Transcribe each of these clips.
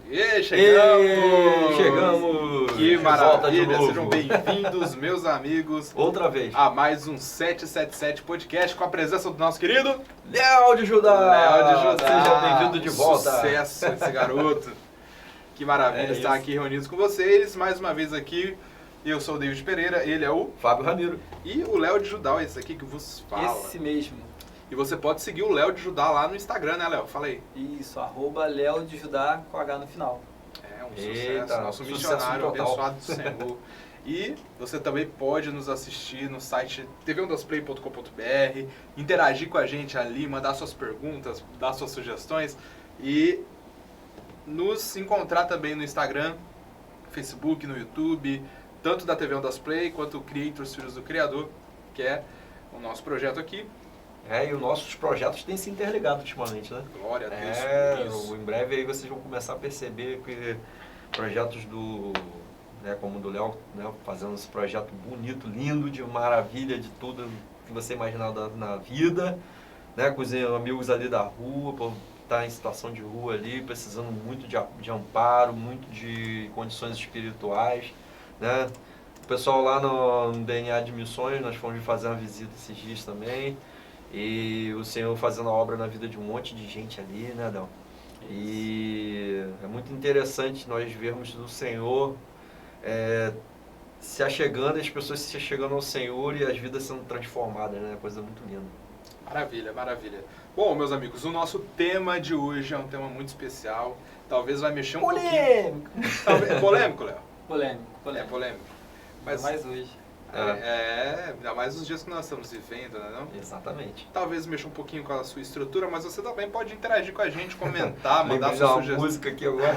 E chegamos! Chegamos! Que maravilha! Sejam bem-vindos, meus amigos. Outra vez. A mais um 777 Podcast com a presença do nosso querido Léo de Judá! Léo de Judá! Seja bem-vindo de volta! Sucesso esse garoto! Que maravilha estar aqui reunidos com vocês. Mais uma vez aqui, eu sou o David Pereira, ele é o Fábio Ramiro. E o Léo de Judá, esse aqui que vos fala. Esse mesmo. E você pode seguir o Léo de Judá lá no Instagram, né, Léo? Fala aí. Isso, @Léo de Judá com H no final. É um Eita, sucesso, nosso sucesso missionário total. abençoado do Senhor. E você também pode nos assistir no site tvondasplay.com.br, interagir com a gente ali, mandar suas perguntas, dar suas sugestões e nos encontrar também no Instagram, Facebook, no YouTube, tanto da TV Ondas Play quanto o Creators Filhos do Criador, que é o nosso projeto aqui. E os nossos projetos têm se interligado ultimamente, né? Glória a Deus por isso. Em breve aí vocês vão começar a perceber que projetos como o do Léo, né, fazendo esse projeto bonito, lindo, de maravilha, de tudo que você imaginar na vida, né, com os amigos ali da rua, por estar em situação de rua ali, precisando muito de amparo, muito de condições espirituais, né? O pessoal lá no DNA de Missões, nós fomos fazer uma visita esses dias também. E o Senhor fazendo a obra na vida de um monte de gente ali, né, Adão? E é muito interessante nós vermos o Senhor se achegando, as pessoas se achegando ao Senhor e as vidas sendo transformadas, né? Coisa muito linda. Maravilha, maravilha. Bom, meus amigos, o nosso tema de hoje é um tema muito especial. Talvez vai mexer um pouquinho... Polêmico, Léo? Polêmico. É polêmico. Mas mais hoje. Ainda mais os dias que nós estamos vivendo, né, não? Exatamente. Talvez mexa um pouquinho com a sua estrutura, mas você também pode interagir com a gente, comentar, mandar sua sua sugestão. música aqui agora.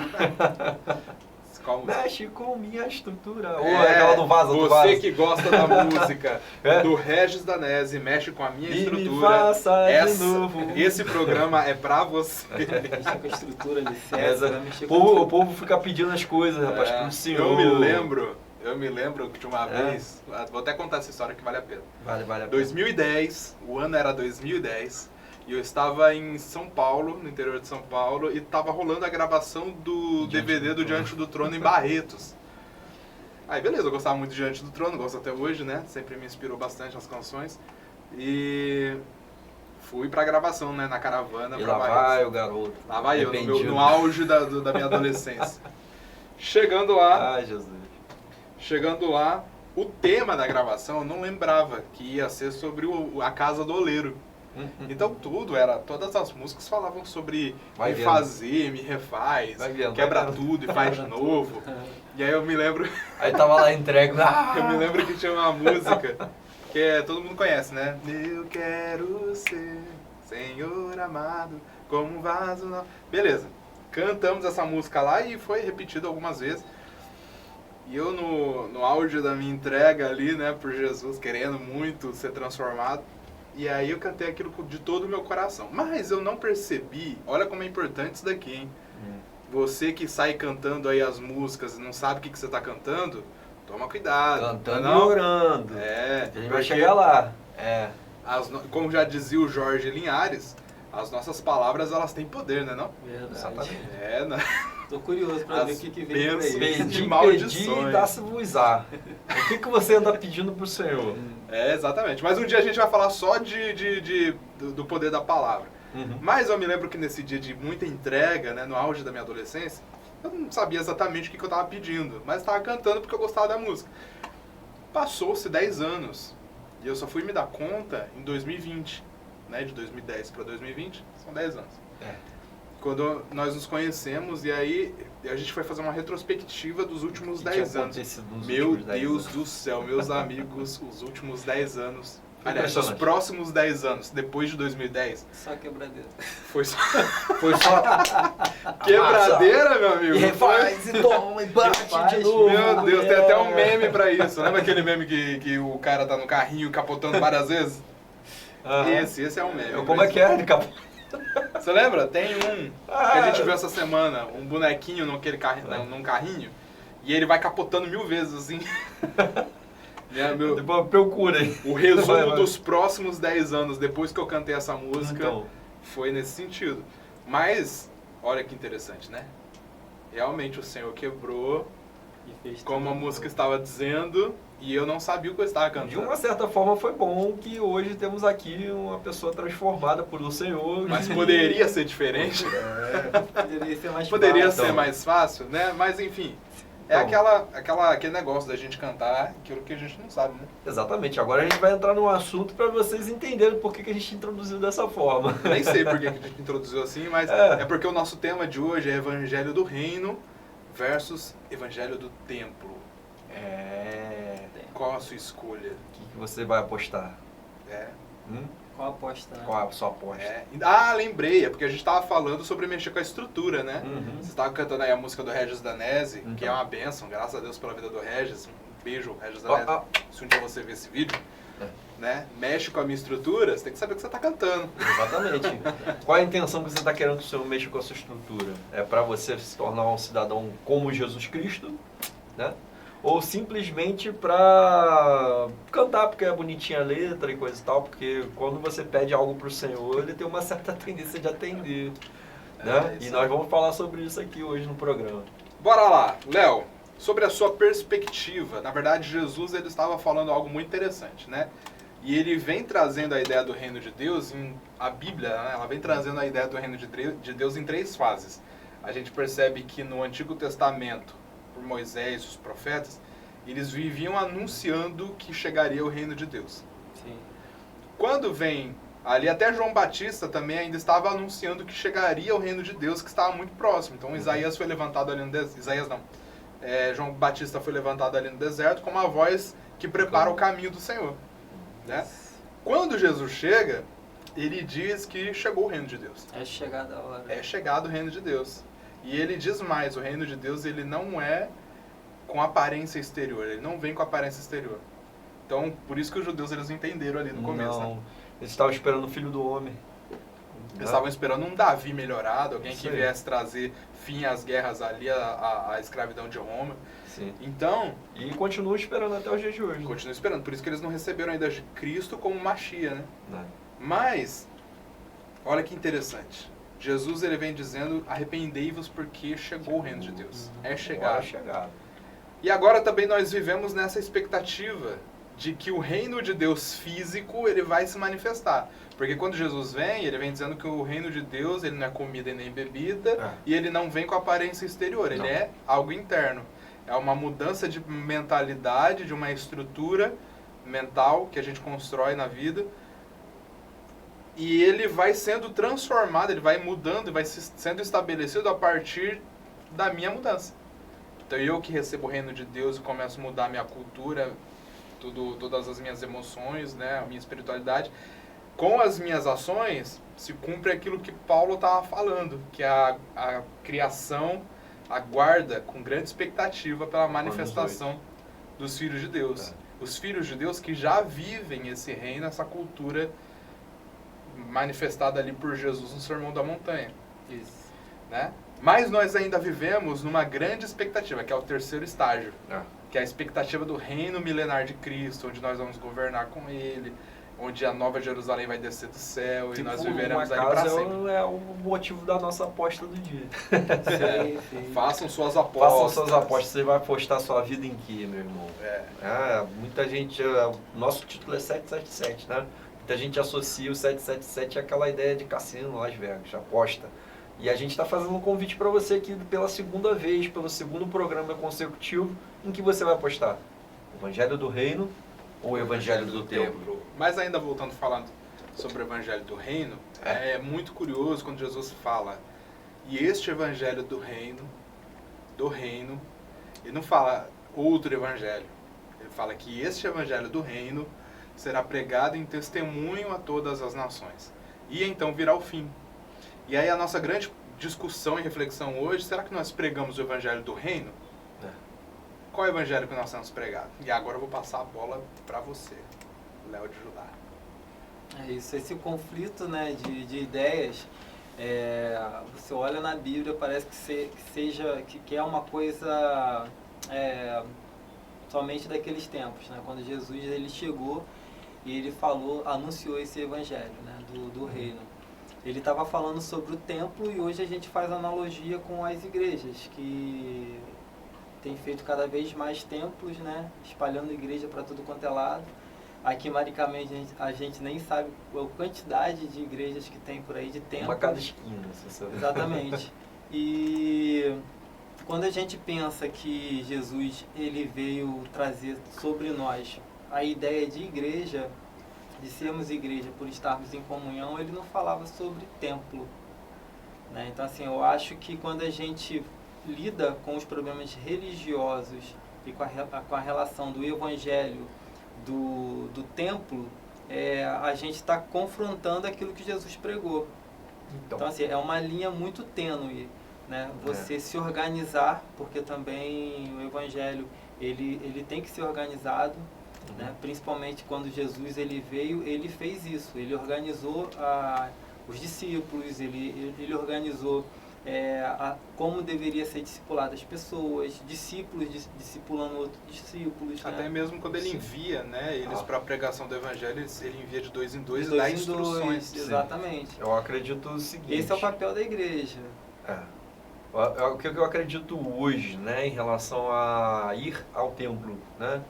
Qual música? Mexe com minha estrutura. Ou aquela do Vaza, do Vaza. Você que gosta da música do Regis Danese, mexe com a minha estrutura. Me faça de novo. Esse programa é pra você. Mexe com a estrutura, licença. O povo fica pedindo as coisas, rapaz, pro Senhor. Eu me lembro que de uma vez, vou até contar essa história que vale a pena. Vale a pena. 2010, o ano era 2010, e eu estava em São Paulo, no interior de São Paulo, e estava rolando a gravação do DVD do Diante do Trono em Barretos. Aí beleza, eu gostava muito de Diante do Trono, gosto até hoje, né? Sempre me inspirou bastante as canções. E fui pra gravação, né? Na caravana e pra lá Barretos. vai o garoto. Lá vai eu, no auge da minha adolescência. Chegando lá... Ai, Jesus. Chegando lá, o tema da gravação eu não lembrava que ia ser sobre a casa do oleiro. Então todas as músicas falavam sobre me fazer, me refaz, quebra tudo e faz de novo. E aí eu me lembro... Aí tava lá entregue. Eu me lembro que tinha uma música que todo mundo conhece, né? Eu quero ser, Senhor amado, como um vaso... Beleza, cantamos essa música lá e foi repetido algumas vezes. E eu no auge da minha entrega ali, né, por Jesus, querendo muito ser transformado. E aí eu cantei aquilo de todo o meu coração. Mas eu não percebi, olha como é importante isso daqui, hein? Você que sai cantando aí as músicas e não sabe o que você está cantando, toma cuidado. Cantando e orando. A gente vai chegar lá. Como já dizia o Jorge Linhares, as nossas palavras, elas têm poder, né, não? Verdade. Exatamente. Né? Tô curioso pra ver o que vem por aí. Pedir e dá-se-vos-á. O que você anda pedindo pro Senhor? Exatamente. Mas um dia a gente vai falar só do poder da palavra. Mas eu me lembro que nesse dia de muita entrega, né, no auge da minha adolescência, eu não sabia exatamente o que eu estava pedindo, mas estava cantando porque eu gostava da música. Passou-se 10 anos e eu só fui me dar conta em 2020, né, de 2010 para 2020, são 10 anos. Quando nós nos conhecemos, e aí a gente foi fazer uma retrospectiva dos últimos 10 anos. Meu Deus do céu, meus amigos, os últimos 10 anos. Aliás, os próximos 10 anos, depois de 2010. Só quebradeira. Foi só quebradeira, meu amigo. E refaz, e toma, e bate de novo. Meu Deus, tem até um meme pra isso. Lembra aquele meme que o cara tá no carrinho capotando várias vezes? Esse é um meme. Como é que é? Ele capotou. Você lembra? Tem um que a gente viu essa semana, um bonequinho num carrinho, e ele vai capotando 1000 vezes, assim. Depois procura aí. O resumo dos próximos 10 anos, depois que eu cantei essa música, foi nesse sentido. Mas, olha que interessante, né? realmente o Senhor quebrou, E fez como a tudo música novo. estava dizendo, e eu não sabia o que eu estava cantando. De uma certa forma foi bom que hoje temos aqui uma pessoa transformada pelo Senhor. Mas poderia ser diferente. Poderia ser mais Poderia fácil. ser mais fácil, né? Mas enfim, é Então. aquele negócio da gente cantar aquilo que a gente não sabe, né? Exatamente. Agora a gente vai entrar num assunto para vocês entenderem por que a gente introduziu dessa forma. Nem sei por que a gente introduziu assim, mas É. é porque o nosso tema de hoje é Evangelho do Reino versus Evangelho do Templo. Qual a sua escolha? O que você vai apostar? É. Qual a aposta, né? Qual a sua aposta? Ah, lembrei, é porque a gente estava falando sobre mexer com a estrutura, né? Uhum. Você estava cantando aí a música do Regis Danese, que é Então. uma bênção, graças a Deus pela vida do Regis. Um beijo, Regis Ó, Danese. ó. Se um dia você ver esse vídeo, É. né? Mexe com a minha estrutura, você tem que saber o que você está cantando. Exatamente. Qual é a intenção que você está querendo que o Senhor mexa com a sua estrutura? É para você se tornar um cidadão como Jesus Cristo, né? Ou simplesmente para cantar porque é bonitinha a letra e coisa e tal, porque quando você pede algo para o Senhor, ele tem uma certa tendência de atender, né? isso E aí. nós vamos falar sobre isso aqui hoje no programa. Bora lá, Léo, sobre a sua perspectiva. Na verdade, Jesus ele estava falando algo muito interessante, né? E ele vem trazendo a ideia do reino de Deus, a Bíblia, né? Ela vem trazendo a ideia do reino de Deus em 3 fases. A gente percebe que no Antigo Testamento, por Moisés e os profetas, eles viviam anunciando que chegaria o reino de Deus. Sim. Quando vem ali, até João Batista também ainda estava anunciando que chegaria o reino de Deus, que estava muito próximo. Então Isaías foi levantado ali no deserto. Isaías não. João Batista foi levantado ali no deserto como a voz que prepara o caminho do Senhor. Né? Quando Jesus chega, ele diz que chegou o reino de Deus. É chegada a hora. É chegado o reino de Deus. E ele diz mais, o reino de Deus ele não é com aparência exterior, ele não vem com aparência exterior. Então, por isso que os judeus eles entenderam ali no começo. Não, Né? eles estavam esperando o Filho do Homem. Eles estavam esperando um Davi melhorado, alguém Isso que aí. viesse trazer fim às guerras ali, à escravidão de Roma. Sim. Então, E continuam esperando até os dias de hoje. continuam esperando. Por isso que eles não receberam ainda Cristo como Machia, né? Né? Mas, olha que interessante. Jesus ele vem dizendo, arrependei-vos porque chegou o reino de Deus. É Agora chegado. E agora também nós vivemos nessa expectativa de que o reino de Deus físico ele vai se manifestar. Porque quando Jesus vem, ele vem dizendo que o reino de Deus ele não é comida e nem bebida, e ele não vem com aparência exterior, ele é algo interno. É uma mudança de mentalidade, de uma estrutura mental que a gente constrói na vida. E ele vai sendo transformado, ele vai mudando, vai sendo estabelecido a partir da minha mudança. Então eu que recebo o reino de Deus e começo a mudar a minha cultura, todas as minhas emoções, né, a minha espiritualidade, com as minhas ações se cumpre aquilo que Paulo estava falando, que a criação aguarda com grande expectativa pela manifestação dos filhos de Deus. Os filhos de Deus que já vivem esse reino, essa cultura manifestada ali por Jesus no Sermão da Montanha. Isso. Né? Mas nós ainda vivemos numa grande expectativa, que é o terceiro estágio, que é a expectativa do reino milenar de Cristo, onde nós vamos governar com Ele, onde a nova Jerusalém vai descer do céu e nós viveremos ali para sempre. É o motivo da nossa aposta do dia. Sim, sim. Façam suas apostas. Façam suas apostas. Você vai apostar sua vida em quê, meu irmão? Muita gente... Nosso título é 777, né? Muita gente associa o 777 àquela ideia de cassino, Las Vegas, aposta. E a gente está fazendo um convite para você aqui pela segunda vez, pelo segundo programa consecutivo, em que você vai apostar. Evangelho do Reino ou Evangelho do Templo? Mas ainda voltando falando sobre o Evangelho do Reino, é muito curioso quando Jesus fala, e este Evangelho do Reino, ele não fala outro Evangelho, ele fala que este Evangelho do Reino será pregado em testemunho a todas as nações. E então virá o fim. E aí a nossa grande discussão e reflexão hoje, será que nós pregamos o Evangelho do Reino? Qual é o Evangelho que nós temos pregado? E agora eu vou passar a bola para você, Léo de Judá. É isso, esse conflito, né, de ideias, você olha na Bíblia, parece que é uma coisa somente daqueles tempos, né, quando Jesus ele chegou e ele falou, anunciou esse evangelho, né, do reino. ele estava falando sobre o templo e hoje a gente faz analogia com as igrejas, que tem feito cada vez mais templos, né? Espalhando igreja para tudo quanto é lado. Aqui em Maricamém a gente nem sabe a quantidade de igrejas que tem por aí, de templos. Uma cada esquina, você sabe. Exatamente. E quando a gente pensa que Jesus ele veio trazer sobre nós a ideia de igreja, de sermos igreja por estarmos em comunhão, ele não falava sobre templo, né? Então, assim, eu acho que quando a gente lida com os problemas religiosos e com a relação do evangelho do templo, a gente está confrontando aquilo que Jesus pregou. Então, assim, é uma linha muito tênue, né? Você se organizar, porque também o evangelho ele tem que ser organizado, né? Principalmente quando Jesus ele veio, ele fez isso, ele organizou os discípulos, ele organizou como deveria ser discipulado as pessoas, discípulos discipulando outros discípulos. Até né? mesmo quando ele envia, né, eles para a pregação do evangelho, ele envia de 2 em 2 e De dá dois em instruções. dois, exatamente. Eu acredito o seguinte. Esse é o papel da igreja. O que eu acredito hoje, né, em relação a ir ao templo, né?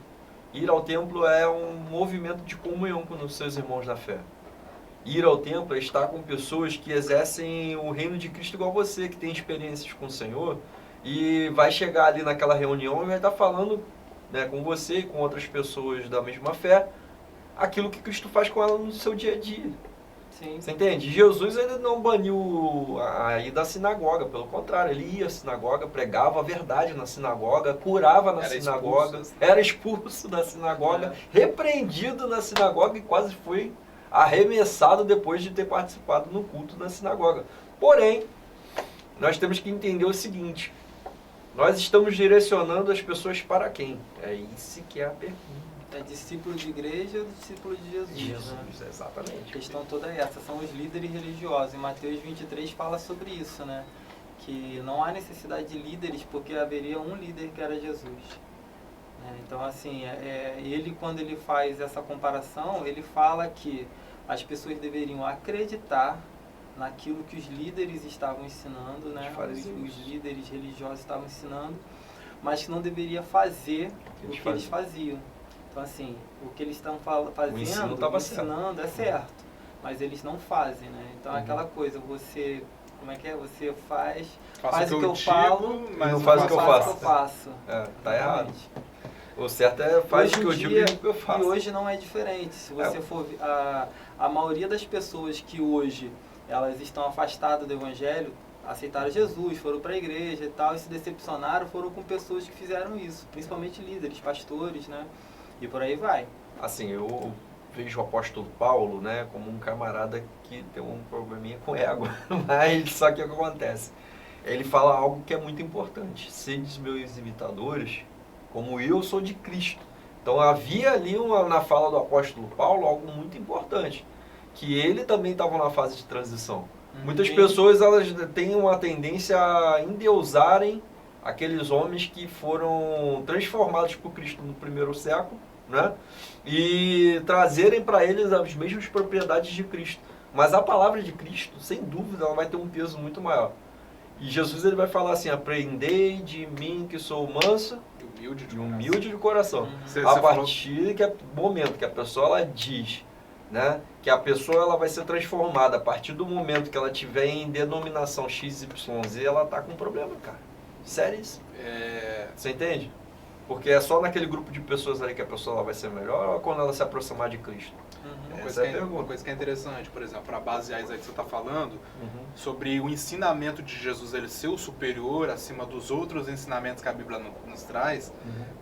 Ir ao templo é um movimento de comunhão com os seus irmãos na fé. Ir ao templo é estar com pessoas que exercem o reino de Cristo igual você, que tem experiências com o Senhor, e vai chegar ali naquela reunião e vai estar falando, né, com você e com outras pessoas da mesma fé, aquilo que Cristo faz com ela no seu dia a dia. Sim. Você entende? Jesus ainda não baniu a ida à sinagoga, pelo contrário, ele ia à sinagoga, pregava a verdade na sinagoga, curava na sinagoga, era expulso da sinagoga, repreendido na sinagoga e quase foi arremessado depois de ter participado no culto na sinagoga. Porém, nós temos que entender o seguinte: nós estamos direcionando as pessoas para quem? É isso que é a pergunta. É discípulo de igreja ou discípulo de Jesus? Né? Exatamente. A questão toda é essa, são os líderes religiosos. Em Mateus 23 fala sobre isso, né? Que não há necessidade de líderes porque haveria um líder que era Jesus. Então, assim, ele quando ele faz essa comparação, ele fala que as pessoas deveriam acreditar naquilo que os líderes estavam ensinando, né? Os líderes religiosos estavam ensinando, mas que não deveria fazer o que eles faziam. Então, assim, o que eles estão fazendo, ensinando, é certo, mas eles não fazem, né? Então, aquela coisa, você, como é que é? Você faz o que eu falo, mas não faz o que eu faço. Tá errado. O certo é faz o que eu digo e o que eu faço. E hoje não é diferente. Se você for ver, a maioria das pessoas que hoje elas estão afastadas do evangelho, aceitaram Jesus, foram para a igreja e tal, e se decepcionaram, foram com pessoas que fizeram isso, principalmente líderes, pastores, né? E por aí vai. Assim, eu vejo o apóstolo Paulo, né, como um camarada que tem um probleminha com ego, mas só que o que acontece? Ele fala algo que é muito importante: sedes meus imitadores, como eu sou de Cristo. Então havia ali na fala do apóstolo Paulo algo muito importante, que ele também estava na fase de transição. Muitas pessoas elas têm uma tendência a endeusarem aqueles homens que foram transformados por Cristo no primeiro século, né? E trazerem para eles as mesmas propriedades de Cristo. Mas a palavra de Cristo, sem dúvida, ela vai ter um peso muito maior. E Jesus ele vai falar assim: aprendei de mim que sou manso e humilde de coração. A partir do momento que a pessoa ela diz, né, que a pessoa ela vai ser transformada a partir do momento que ela tiver em denominação XYZ, ela tá com um problema, cara. Sério isso? Você entende? Porque é só naquele grupo de pessoas ali que a pessoa ela vai ser melhor, ou quando ela se aproximar de Cristo? Uma coisa que é interessante, por exemplo, para basear isso aí que você está falando, sobre o ensinamento de Jesus ele ser o superior acima dos outros ensinamentos que a Bíblia nos traz,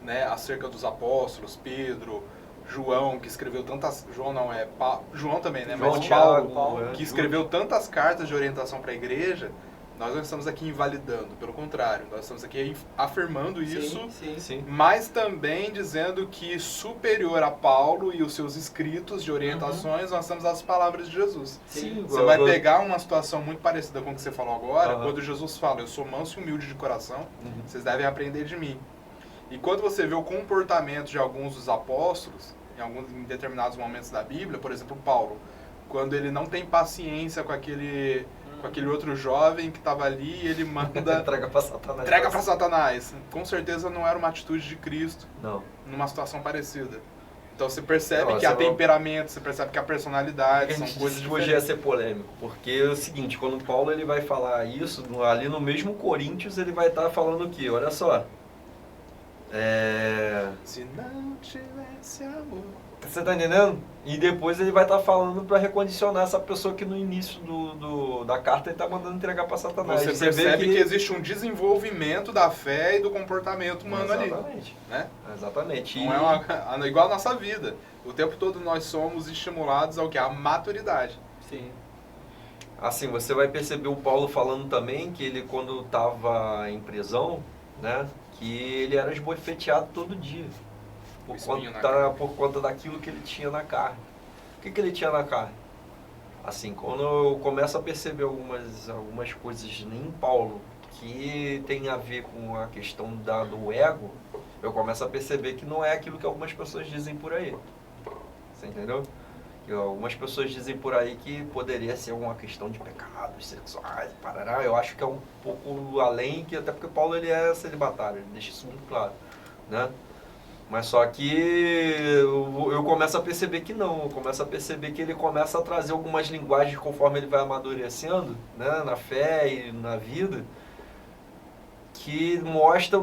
né, acerca dos apóstolos, Pedro, João, que escreveu tantas... João também, né? João, mas Paulo, que escreveu tantas cartas de orientação para a igreja. Nós não estamos aqui invalidando, pelo contrário, nós estamos aqui afirmando isso, sim. mas também dizendo que superior a Paulo e os seus escritos de orientações, nós temos as palavras de Jesus. Sim. Você vai pegar uma situação muito parecida com o que você falou agora, quando Jesus fala: eu sou manso e humilde de coração, vocês devem aprender de mim. E quando você vê o comportamento de alguns dos apóstolos, em determinados momentos da Bíblia, por exemplo, Paulo, quando ele não tem paciência com aquele outro jovem que estava ali e ele manda... Entrega para Satanás. Entrega para Satanás. Com certeza não era uma atitude de Cristo. Não. Numa situação parecida. Então você percebe que há temperamento, você percebe que há personalidade, são coisas diferentes. Hoje ia ser polêmico, porque é o seguinte, quando Paulo ele vai falar isso, ali no mesmo Coríntios, ele vai estar falando o quê? Olha só. Se não tivesse amor... Você tá entendendo? E depois ele vai estar falando para recondicionar essa pessoa que no início da carta ele está mandando entregar para Satanás. Você percebe que existe um desenvolvimento da fé e do comportamento humano ali. Né? Exatamente. Não é igual a nossa vida. O tempo todo nós somos estimulados ao que? A maturidade. Sim. Assim, você vai perceber o Paulo falando também que ele, quando estava em prisão, né, que ele era esbofeteado todo dia. Por conta daquilo que ele tinha na carne. O que ele tinha na carne? Assim, quando eu começo a perceber algumas coisas em Paulo que tem a ver com a questão do ego, eu começo a perceber que não é aquilo que algumas pessoas dizem por aí. Você entendeu? Que algumas pessoas dizem por aí que poderia ser uma questão de pecados sexuais, parará. Eu acho que é um pouco além, que até porque Paulo ele é celibatário, ele deixa isso muito claro, né? Mas só que eu começo a perceber que não, eu começo a perceber que ele começa a trazer algumas linguagens conforme ele vai amadurecendo, né, na fé e na vida, que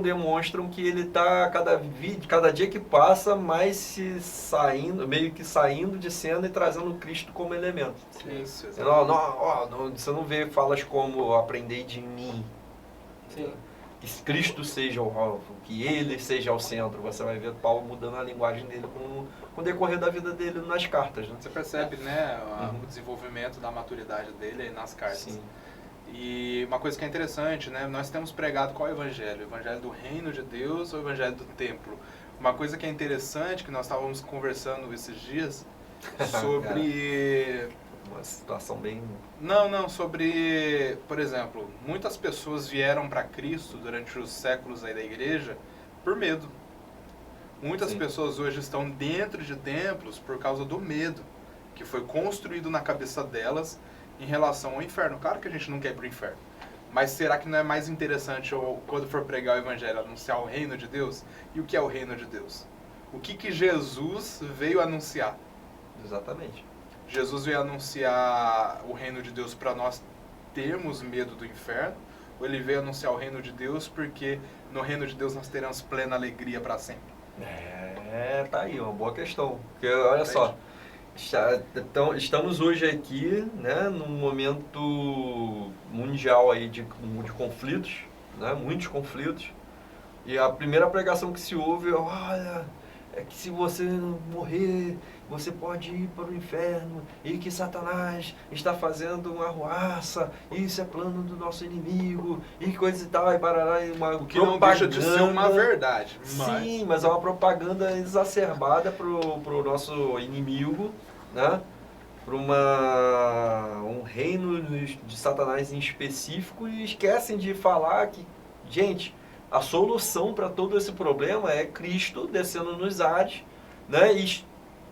demonstram que ele está cada dia que passa mais meio que saindo de cena e trazendo Cristo como elemento. Isso, você não vê falas como aprendei de mim. Sim. Que Cristo seja o alvo, que ele seja o centro. Você vai ver Paulo mudando a linguagem dele com o decorrer da vida dele nas cartas. Né? Você percebe, né, o desenvolvimento da maturidade dele nas cartas. Sim. E uma coisa que é interessante, né, nós temos pregado qual é o evangelho? O evangelho do reino de Deus ou o evangelho do templo? Uma coisa que é interessante, que nós estávamos conversando esses dias, sobre... Uma situação bem... Não, sobre, por exemplo, muitas pessoas vieram para Cristo durante os séculos aí da igreja por medo. Muitas pessoas hoje estão dentro de templos por causa do medo que foi construído na cabeça delas em relação ao inferno. Claro que a gente não quer ir para o inferno, mas será que não é mais interessante, quando for pregar o evangelho, anunciar o reino de Deus? E o que é o reino de Deus? O que Jesus veio anunciar? Exatamente. Jesus veio anunciar o reino de Deus para nós termos medo do inferno, ou ele veio anunciar o reino de Deus porque no reino de Deus nós teremos plena alegria para sempre? Tá aí, uma boa questão. Porque, olha só, estamos hoje aqui, né, num momento mundial aí de conflitos, né, muitos conflitos, e a primeira pregação que se ouve é, olha, é que se você morrer, você pode ir para o inferno, e que Satanás está fazendo uma arruaça, isso é plano do nosso inimigo, e coisa e tal, e parará, e uma o que não deixa de ser uma verdade. Sim, mas é uma propaganda exacerbada para o nosso inimigo, né? Para um reino de Satanás em específico, e esquecem de falar que, gente, a solução para todo esse problema é Cristo descendo nos ares, né? E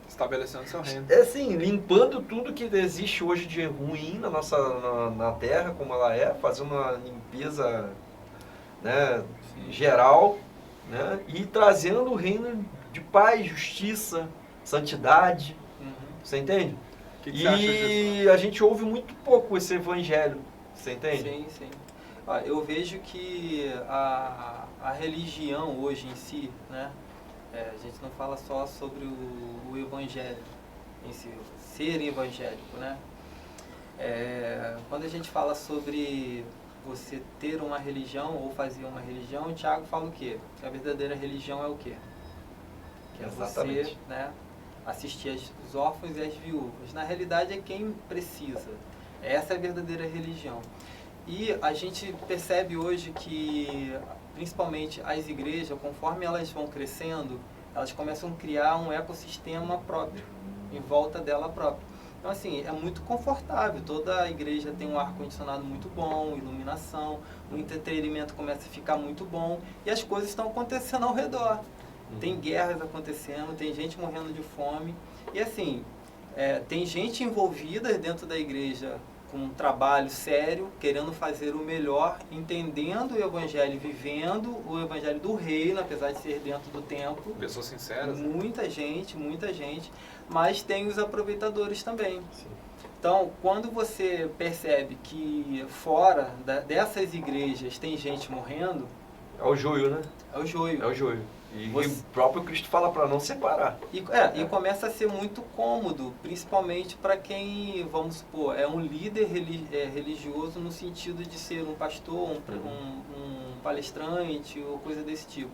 estabelecendo seu reino. É assim, limpando tudo que existe hoje de ruim na Terra, como ela é, fazendo uma limpeza, né, geral, né, e trazendo o reino de paz, justiça, santidade. Você entende? O que você acha disso? E a gente ouve muito pouco esse evangelho. Você entende? Sim, sim. Eu vejo que a religião hoje em si, né? A gente não fala só sobre o evangelho em si, ser evangélico, né? Quando a gente fala sobre você ter uma religião ou fazer uma religião, o Tiago fala o quê? Que a verdadeira religião é o quê? Que é você, né, assistir os órfãos e as viúvas. Na realidade é quem precisa. Essa é a verdadeira religião. E a gente percebe hoje que, principalmente as igrejas, conforme elas vão crescendo, elas começam a criar um ecossistema próprio, em volta dela própria. Então, assim, é muito confortável. Toda a igreja tem um ar-condicionado muito bom, iluminação, o entretenimento começa a ficar muito bom e as coisas estão acontecendo ao redor. Tem guerras acontecendo, tem gente morrendo de fome. E, assim, tem gente envolvida dentro da igreja com um trabalho sério, querendo fazer o melhor, entendendo o evangelho, vivendo o evangelho do reino, apesar de ser dentro do templo. Pessoas sinceras. Muita gente, mas tem os aproveitadores também. Sim. Então, quando você percebe que fora dessas igrejas tem gente morrendo... É o joio, né? É o joio. É o joio. E o próprio Cristo fala para não separar. E começa a ser muito cômodo, principalmente para quem, vamos supor, é um líder religioso no sentido de ser um pastor, um palestrante ou coisa desse tipo.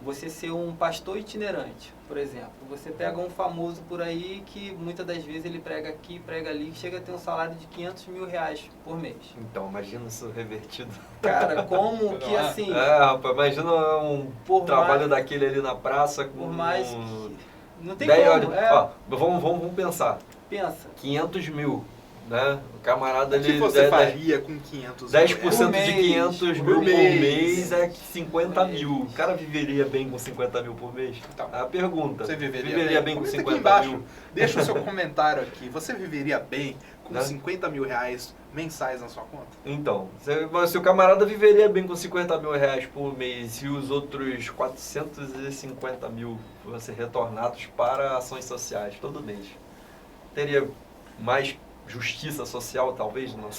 Você ser um pastor itinerante, por exemplo. Você pega um famoso por aí que muitas das vezes ele prega aqui, prega ali, chega a ter um salário de 500 mil reais por mês. Então, imagina isso revertido. Cara, como que assim... rapaz, imagina um trabalho daquele ali na praça com... Por mais que... Não tem como. Vamos pensar. Pensa. 500 mil. Né? O camarada ali... O que você faria com 500 mil? 10% de 500 mil por mês é 50 mil. O cara viveria bem com 50 mil por mês? Então, a pergunta. Você viveria bem com 50 mil? Deixa o seu comentário aqui. Você viveria bem com 50 mil reais mensais na sua conta? Então, se o camarada viveria bem com 50 mil reais por mês e os outros 450 mil fossem retornados para ações sociais todo mês, teria mais justiça social, talvez, no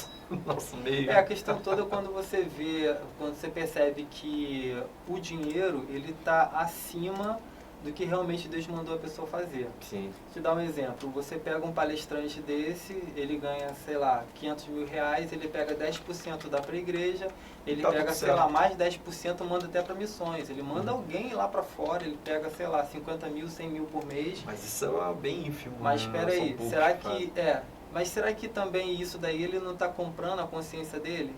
nosso meio. A questão toda é quando você percebe que o dinheiro, ele está acima do que realmente Deus mandou a pessoa fazer. Sim. Te dar um exemplo, você pega um palestrante desse, ele ganha, sei lá, 500 mil reais, ele pega 10%, dá para a igreja, ele pega, sei lá, mais 10%, manda até para missões, ele manda alguém lá para fora, ele pega, sei lá, 50 mil, 100 mil por mês. Mas isso é bem ínfimo. Mas espera aí, Mas será que também isso daí ele não está comprando a consciência dele?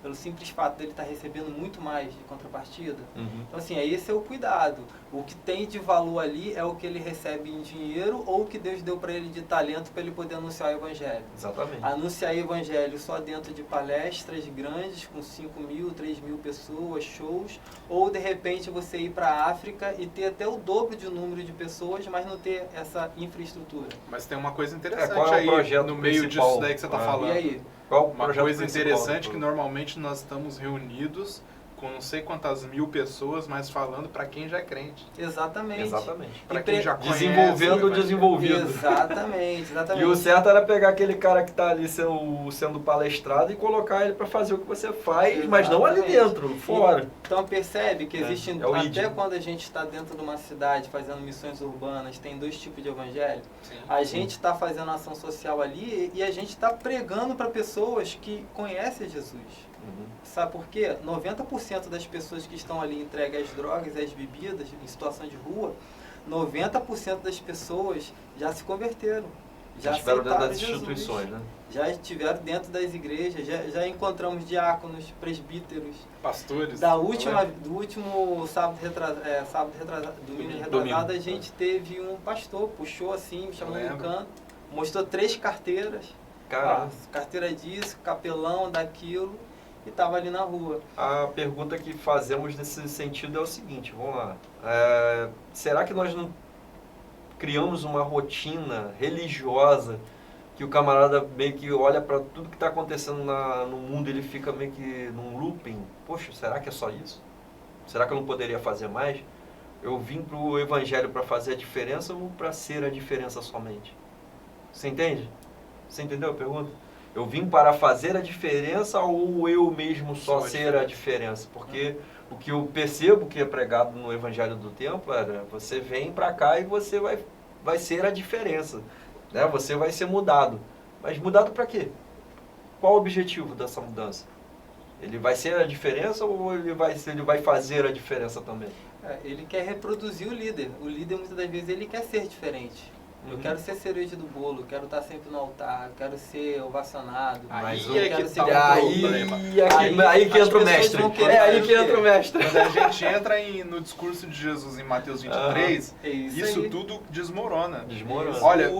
Pelo simples fato dele estar recebendo muito mais de contrapartida? Então, assim, esse é o cuidado. O que tem de valor ali é o que ele recebe em dinheiro ou o que Deus deu para ele de talento para ele poder anunciar o evangelho. Exatamente. Anunciar o evangelho só dentro de palestras grandes, com 5 mil, 3 mil pessoas, shows, ou de repente você ir para a África e ter até o dobro de número de pessoas, mas não ter essa infraestrutura. Mas tem uma coisa interessante no meio disso daí que você está falando. E aí? Uma coisa interessante que normalmente nós estamos reunidos com não sei quantas mil pessoas, mas falando para quem já é crente. Exatamente. Para quem já conhece. Desenvolvendo o desenvolvido. Exatamente. E o certo era pegar aquele cara que está ali sendo palestrado e colocar ele para fazer o que você faz, mas não ali dentro, fora. Então percebe que existe, até quando a gente está dentro de uma cidade fazendo missões urbanas, tem dois tipos de evangelho. Sim. A gente está fazendo ação social ali e a gente está pregando para pessoas que conhecem Jesus. Sabe por quê? 90% das pessoas que estão ali entregues às drogas e às bebidas, em situação de rua, 90% das pessoas já se converteram. Já estiveram dentro das Jesus, instituições, né? Já estiveram dentro das igrejas, já encontramos diáconos, presbíteros. Pastores. Do último sábado retrasado, domingo retrasado, a gente teve um pastor, puxou assim, me chamou no canto, mostrou 3 carteiras. Carteira disso, capelão daquilo. E estava ali na rua. A pergunta que fazemos nesse sentido é o seguinte, vamos lá. Será que nós não criamos uma rotina religiosa que o camarada meio que olha para tudo que está acontecendo no mundo, ele fica meio que num looping? Poxa, será que é só isso? Será que eu não poderia fazer mais? Eu vim para o evangelho para fazer a diferença ou para ser a diferença somente? Você entende? Você entendeu a pergunta? Eu vim para fazer a diferença ou eu mesmo só ser a diferença? Porque o que eu percebo que é pregado no Evangelho do Templo era: você vem para cá e você vai ser a diferença. Né? Você vai ser mudado. Mas mudado para quê? Qual o objetivo dessa mudança? Ele vai ser a diferença ou ele vai fazer a diferença também? Ele quer reproduzir o líder. O líder, muitas das vezes, ele quer ser diferente. Eu quero ser cereja do bolo, quero estar sempre no altar, quero ser ovacionado. Aí que entra o mestre. Aí que entra o mestre. Quando a gente entra no discurso de Jesus em Mateus 23, isso tudo desmorona. Olha,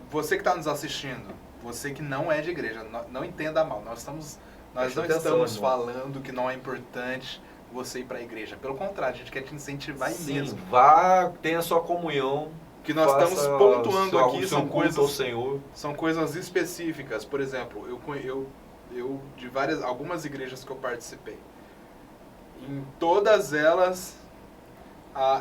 você que está nos assistindo, você que não é de igreja, não entenda mal. Nós não estamos falando que não é importante você ir para a igreja. Pelo contrário, a gente quer te incentivar mesmo. Vá, tenha sua comunhão. que nós estamos pontuando aqui Senhor. São coisas específicas. Por exemplo, eu de algumas igrejas que eu participei, em todas elas,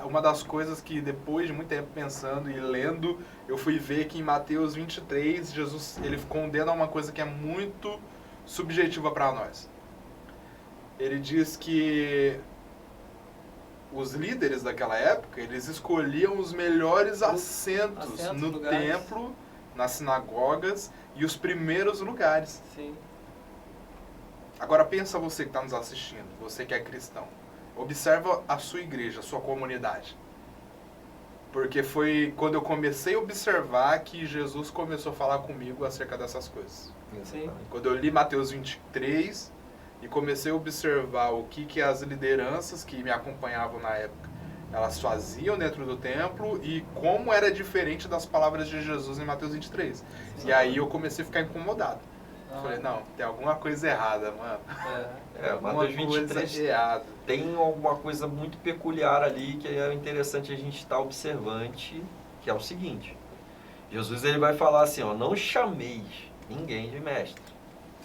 uma das coisas que depois de muito tempo pensando e lendo, eu fui ver que em Mateus 23, Jesus ele condena uma coisa que é muito subjetiva para nós. Ele diz que os líderes daquela época, eles escolhiam os melhores assentos no lugares. templo, nas sinagogas e os primeiros lugares. Sim. Agora pensa você que está nos assistindo, você que é cristão. Observa a sua igreja, a sua comunidade. Porque foi quando eu comecei a observar que Jesus começou a falar comigo acerca dessas coisas. Sim. Quando eu li Mateus 23... e comecei a observar o que as lideranças que me acompanhavam na época, elas faziam dentro do templo e como era diferente das palavras de Jesus em Mateus 23. E aí eu comecei a ficar incomodado. Falei, não, tem alguma coisa errada, mano. Mateus 23 tem alguma coisa muito peculiar ali que é interessante a gente estar observante, que é o seguinte. Jesus ele vai falar assim, ó, não chameis ninguém de mestre.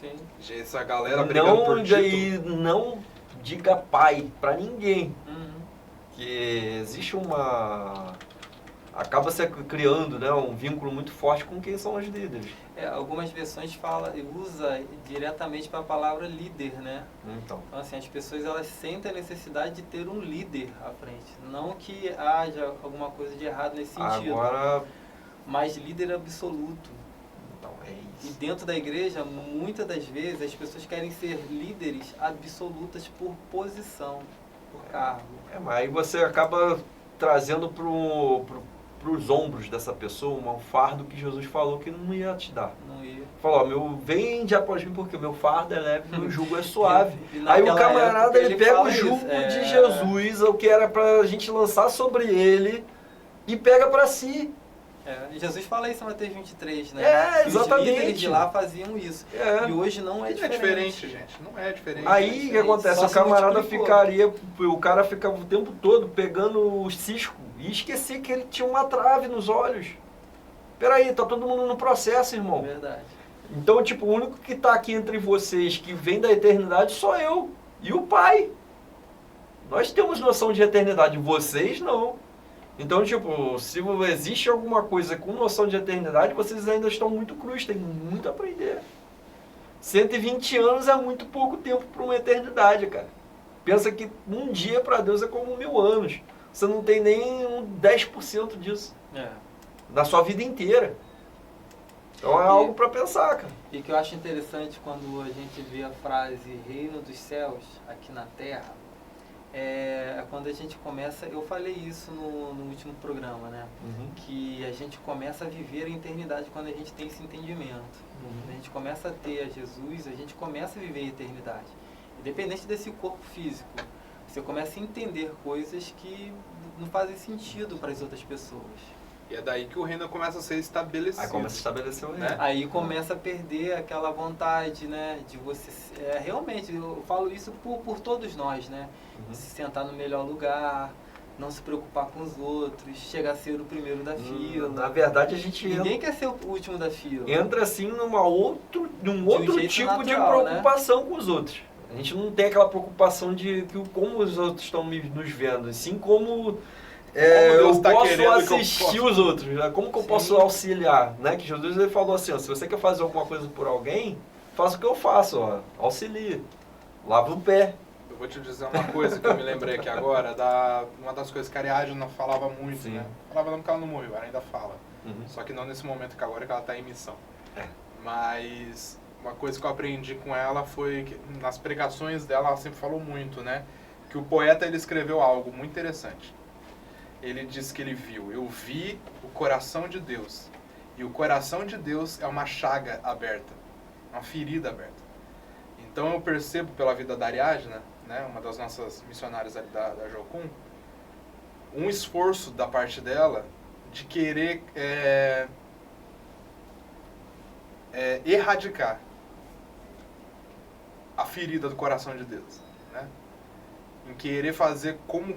Sim. Essa galera brigando por título. Não diga pai pra ninguém. Uhum. Que existe acaba se criando, né, um vínculo muito forte com quem são os líderes. Algumas versões usa diretamente para a palavra líder, né? Então assim, as pessoas elas sentem a necessidade de ter um líder à frente. Não que haja alguma coisa de errado nesse sentido. Agora, mas líder absoluto. Então é isso. E dentro da igreja, muitas das vezes, as pessoas querem ser líderes absolutas por posição, por cargo. Mas aí você acaba trazendo pros ombros dessa pessoa um fardo que Jesus falou que não ia te dar. Não ia. Falou, vem de após mim porque o meu fardo é leve e o jugo é suave. Aí o camarada ele pega o jugo de Jesus, o que era pra gente lançar sobre ele, e pega pra si. Jesus fala isso em Mateus 23, né? Exatamente. Os líderes de lá faziam isso. E hoje não é diferente. Não é diferente, gente. Não é diferente. Aí o que acontece? O camarada o cara ficava o tempo todo pegando o cisco e esquecia que ele tinha uma trave nos olhos. Peraí, tá todo mundo no processo, irmão. Verdade. Então, o único que tá aqui entre vocês que vem da eternidade sou eu e o Pai. Nós temos noção de eternidade, vocês não. Então, se existe alguma coisa com noção de eternidade, vocês ainda estão muito crus, tem muito a aprender. 120 anos é muito pouco tempo para uma eternidade, cara. Pensa que um dia para Deus é como 1000 anos. Você não tem nem 10% disso. Na sua vida inteira. Então é algo para pensar, cara. E que eu acho interessante quando a gente vê a frase reino dos céus aqui na terra, quando a gente começa, eu falei isso no último programa, né? Uhum. Que a gente começa a viver a eternidade quando a gente tem esse entendimento. Quando a gente começa a ter a Jesus, a gente começa a viver a eternidade. Independente desse corpo físico, você começa a entender coisas que não fazem sentido para as outras pessoas. E é daí que o reino começa a ser estabelecido. Aí começa a estabelecer o reino. Né? Aí começa a perder aquela vontade, né? De você... realmente, eu falo isso por todos nós, né? Uhum. Se sentar no melhor lugar, não se preocupar com os outros, chegar a ser o primeiro da fila. Na verdade, a gente... Ninguém quer ser o último da fila. Entra assim num outro tipo natural, de preocupação, né? Com os outros. A gente não tem aquela preocupação de como os outros estão nos vendo, assim como... eu posso assistir os outros, né? Como que eu posso auxiliar, né? Que Jesus ele falou assim, se você quer fazer alguma coisa por alguém, faça o que eu faço, auxilie, lava o pé. Eu vou te dizer uma coisa que eu me lembrei aqui agora, uma das coisas que a Ariadna falava muito, Sim. né? Falava não porque ela não morreu, ela ainda fala. Uhum. Só que não nesse momento que agora que ela está em missão. Mas uma coisa que eu aprendi com ela foi que nas pregações dela ela sempre falou muito, né? Que o poeta ele escreveu algo muito interessante. Ele disse que ele eu vi o coração de Deus. E o coração de Deus é uma chaga aberta, uma ferida aberta. Então eu percebo pela vida da Ariadna, né, uma das nossas missionárias da Jocum, um esforço da parte dela de querer erradicar a ferida do coração de Deus. Né? em querer fazer como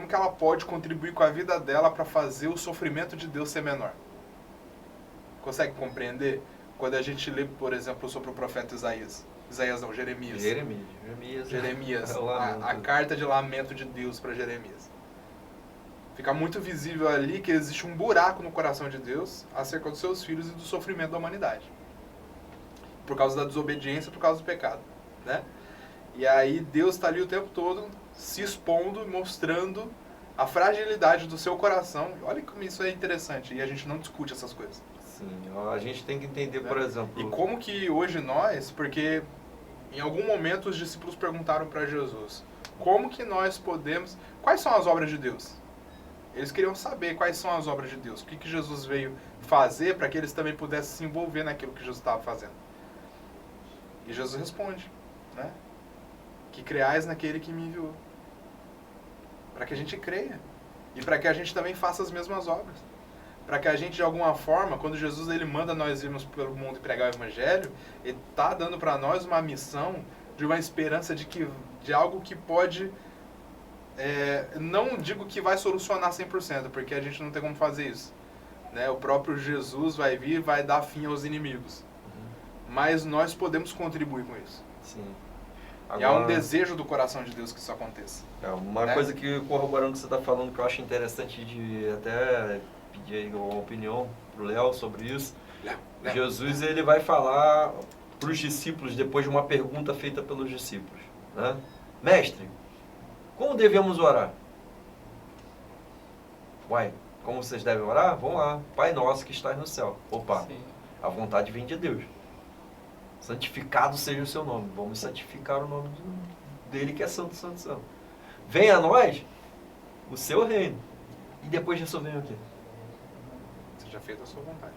que ela pode contribuir com a vida dela para fazer o sofrimento de Deus ser menor. Consegue compreender? Quando a gente lê, por exemplo, sobre o profeta Isaías. Isaías não, Jeremias. Jeremias. A carta de lamento de Deus para Jeremias. Fica muito visível ali que existe um buraco no coração de Deus acerca dos seus filhos e do sofrimento da humanidade. Por causa da desobediência, por causa do pecado, né? E aí Deus está ali o tempo todo se expondo, mostrando a fragilidade do seu coração. Olha como isso é interessante, e a gente não discute essas coisas. Sim, a gente tem que entender, por exemplo... E como que hoje nós, porque em algum momento os discípulos perguntaram para Jesus, como que nós podemos... Quais são as obras de Deus? Eles queriam saber quais são as obras de Deus, o que Jesus veio fazer para que eles também pudessem se envolver naquilo que Jesus estava fazendo. E Jesus responde, né? Que creais naquele que me enviou. Para que a gente creia. E para que a gente também faça as mesmas obras. Para que a gente, de alguma forma, quando Jesus ele manda nós irmos pelo mundo e pregar o Evangelho, ele está dando para nós uma missão de uma esperança de algo que pode... não digo que vai solucionar 100%, porque a gente não tem como fazer isso. Né? O próprio Jesus vai vir e vai dar fim aos inimigos. Mas nós podemos contribuir com isso. Sim. Agora, e há um desejo do coração de Deus que isso aconteça. Uma coisa que, corroborando o que você está falando, que eu acho interessante de até pedir uma opinião para o Léo sobre isso. Léo. Jesus ele vai falar para os discípulos, depois de uma pergunta feita pelos discípulos. Né? Mestre, como devemos orar? Uai, como vocês devem orar? Vamos lá. Pai nosso que estás no céu. Opa, sim. A vontade vem de Deus. Santificado seja o seu nome. Vamos santificar o nome dele que é santo, santo, santo. Venha a nós o seu reino. E depois disso vem o quê? Seja feita a sua vontade.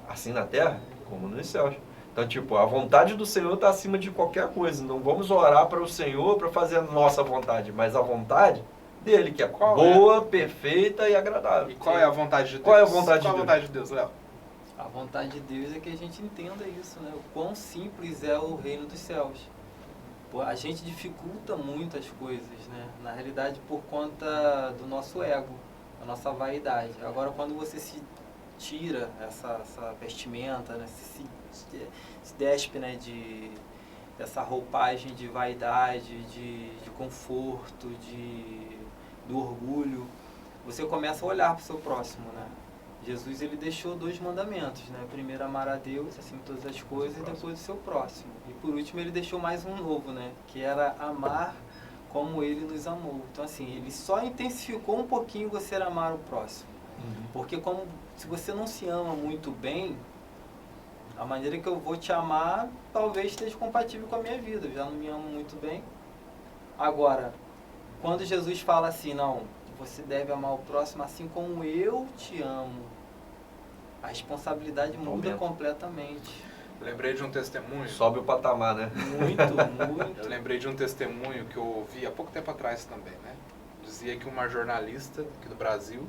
Assim na terra, como nos céus. Então, tipo, a vontade do Senhor está acima de qualquer coisa. Não vamos orar para o Senhor para fazer a nossa vontade, mas a vontade dele, que é boa, perfeita e agradável. E qual é a vontade de Deus? Qual é a vontade de Deus? Qual é a vontade de Deus, Léo? A vontade de Deus é que a gente entenda isso, né? O quão simples é o reino dos céus. A gente dificulta muito as coisas, né? Na realidade, por conta do nosso ego, da nossa vaidade. Agora, quando você se tira essa vestimenta, né? Se despe, né? Dessa roupagem de vaidade, de conforto, do orgulho, você começa a olhar para o seu próximo, né? Jesus ele deixou 2 mandamentos, né? Primeiro amar a Deus, assim, todas as coisas, e depois o seu próximo. E por último ele deixou mais um novo, né? Que era amar como ele nos amou. Então assim, ele só intensificou um pouquinho você amar o próximo. Porque se você não se ama muito bem, a maneira que eu vou te amar talvez esteja compatível com a minha vida. Eu já não me amo muito bem. Agora, quando Jesus fala assim, não, você deve amar o próximo assim como eu te amo, a responsabilidade muda completamente. Eu lembrei de um testemunho. Sobe o patamar, né? Muito. Eu lembrei de um testemunho que eu ouvi há pouco tempo atrás também, né? Dizia que uma jornalista aqui do Brasil,